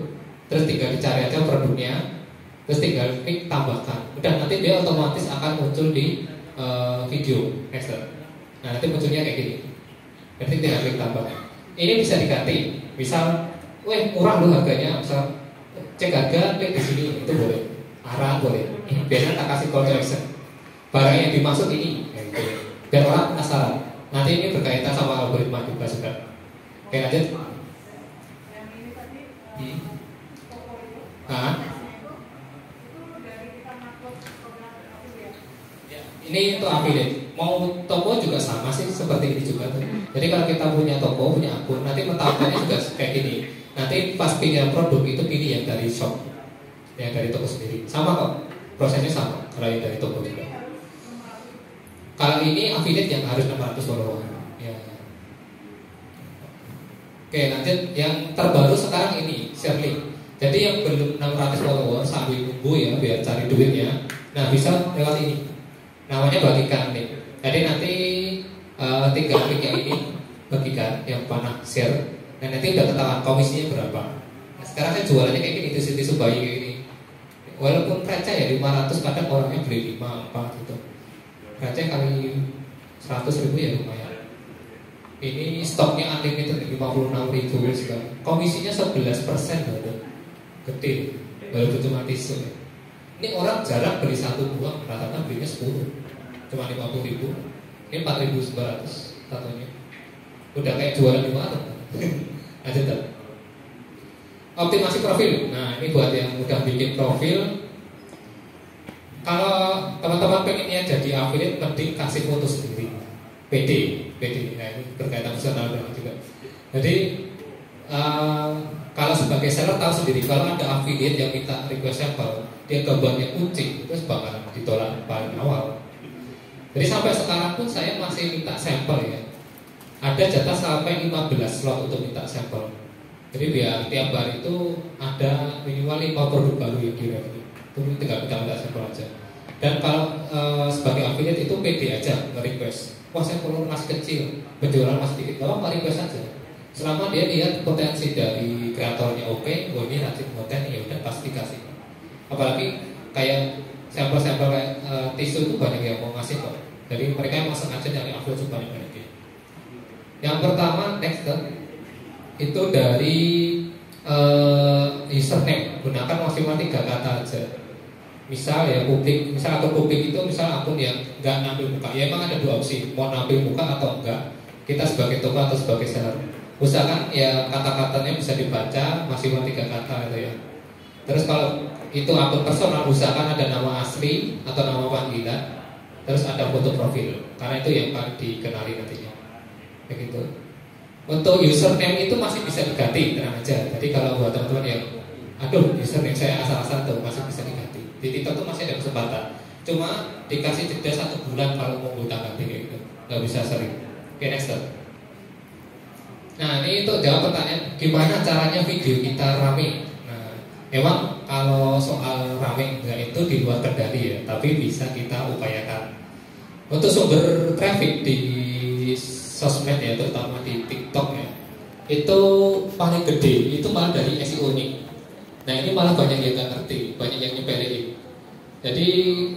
S7: terus tinggal dicari aja produknya, terus tinggal klik tambahkan. Udah, nanti dia otomatis akan muncul di video. Next. Nah, nanti munculnya kayak gini. Nanti tinggal klik tambahkan. Ini bisa diganti, misal, murah loh harganya, misal cek harga, klik di sini, itu boleh. Arah boleh. Biasanya tak kasih call to action. Barang yang dimaksud ini, biar orang penasaran. Nanti ini berkaitan sama algoritma juga sudah. Oke, lanjut. Ini untuk affiliate. Mau toko juga sama sih, seperti ini juga tuh. Jadi kalau kita punya toko, punya akun, nanti mentampilkannya juga kayak gini. Nanti pas pilih produk itu pilih yang dari shop, yang dari toko sendiri. Sama kok, prosesnya sama. Kalau yang dari toko juga. Kalau ini affiliate yang harus 600 follower. Ya. Oke, lanjut. Yang terbaru sekarang ini share link. Jadi yang belum 600 follower sambil nunggu ya biar cari duitnya. Nah, bisa lewat ini. Namanya bagikan nih. Jadi nanti tinggal klik yang ini, bagikan yang panah share. Dan nanti udah ketahuan komisinya berapa. Nah, sekarang saya jualannya kayak gini, tisu-tisu bayi kayak gini. Walaupun receh ya 500, kadang orangnya beli 5 apa gitu. Receh kali 100.000 ya lumayan. Ini stoknya unlimited 56.000 sekarang. Komisinya 11% loh. Gede. Walaupun cuma tisu ya. Ini orang jarang beli 1 buah, rata-rata belinya 10, cuma 50.000. Ini 4.900 satunya. Udah kayak jualan di warung. Lanjut tak? Optimasi profil. Nah, ini buat yang udah bikin profil. Kalau teman-teman pengennya jadi affiliate, mending kasih foto sendiri. PD. Nah, ini berkaitan personal branding juga. Jadi kalau sebagai seller tahu sendiri, kalau ada affiliate yang minta request sampel, dia gambarnya kucing, terus bakalan ditolak paling awal. Jadi sampai sekarang pun saya masih minta sampel ya. Ada jatah sampai 15 slot untuk minta sampel. Jadi biar tiap hari itu ada minimal 5 produk baru yang direview. Itu tinggal kita minta sampel aja. Dan kalau sebagai affiliate itu pede aja nge-request. Wah, saya follower masih kecil, penjualan masih dikit, kalau nggak request aja. Selama dia lihat potensi dari kreatornya oke, ini rajin konten, ya udah pasti kasih. Apalagi kayak sampel-sampel kayak tisu itu banyak yang mau ngasih kok. Jadi mereka emang sengaja nyari upload juga banyak. Yang pertama next itu dari username, gunakan maksimal 3 kata aja. Misal ya publik, misal akun publik itu misal akun yang nggak nampil muka. Ya emang ada 2 opsi, mau nampil muka atau enggak. Kita sebagai toko atau sebagai seller. Usahakan ya kata-katanya bisa dibaca maksimal 3 kata gitu ya. Terus kalau itu akun personal, usahakan ada nama asli atau nama panggilan, terus ada foto profil, karena itu yang paling dikenali nantinya. Begitu. Untuk username itu masih bisa diganti, tenang aja. Jadi kalau buat teman-teman yang username saya asal-asal tuh masih bisa diganti. Di TikTok tuh masih ada kesempatan. Cuma dikasih jeda 1 bulan kalau mau ganti kayak gitu. Nggak bisa sering. Oke, next step. Nah, ini untuk jawab pertanyaan gimana caranya video kita rame. Nah, emang kalau soal rame enggak itu di luar kendali ya, tapi bisa kita upayakan. Untuk sumber traffic di sosmed ya, terutama di TikTok ya, itu paling gede itu malah dari SEO nih. Nah, ini malah banyak yang nggak ngerti, banyak yang nyepelein. Jadi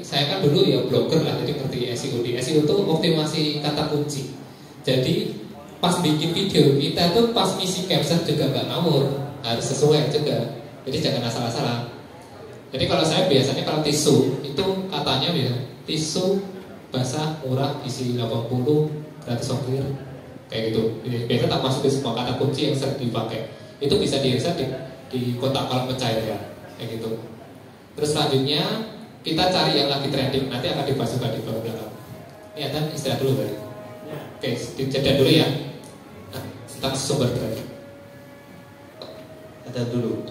S7: saya kan dulu ya blogger lah, jadi ngerti SEO. Di SEO itu optimasi kata kunci. Jadi pas bikin video kita tuh pas ngisi caption juga nggak ngawur, harus sesuai juga. Jadi jangan asal-asalan. Jadi kalau saya biasanya kalau tisu itu katanya ya tisu basah murah isi 80 gratis ongkir kayak gitu. Biasanya tak masukin semua kata kunci yang sering dipakai. Itu bisa di-insert di kotak kolom pencairan kayak gitu. Terus selanjutnya kita cari yang lagi trending, nanti akan dibahas juga di belakang. Ini Atan istirahat dulu tadi. Oke, dijeda dulu ya. Nah, tentang sumber traffic.
S2: Ada dulu.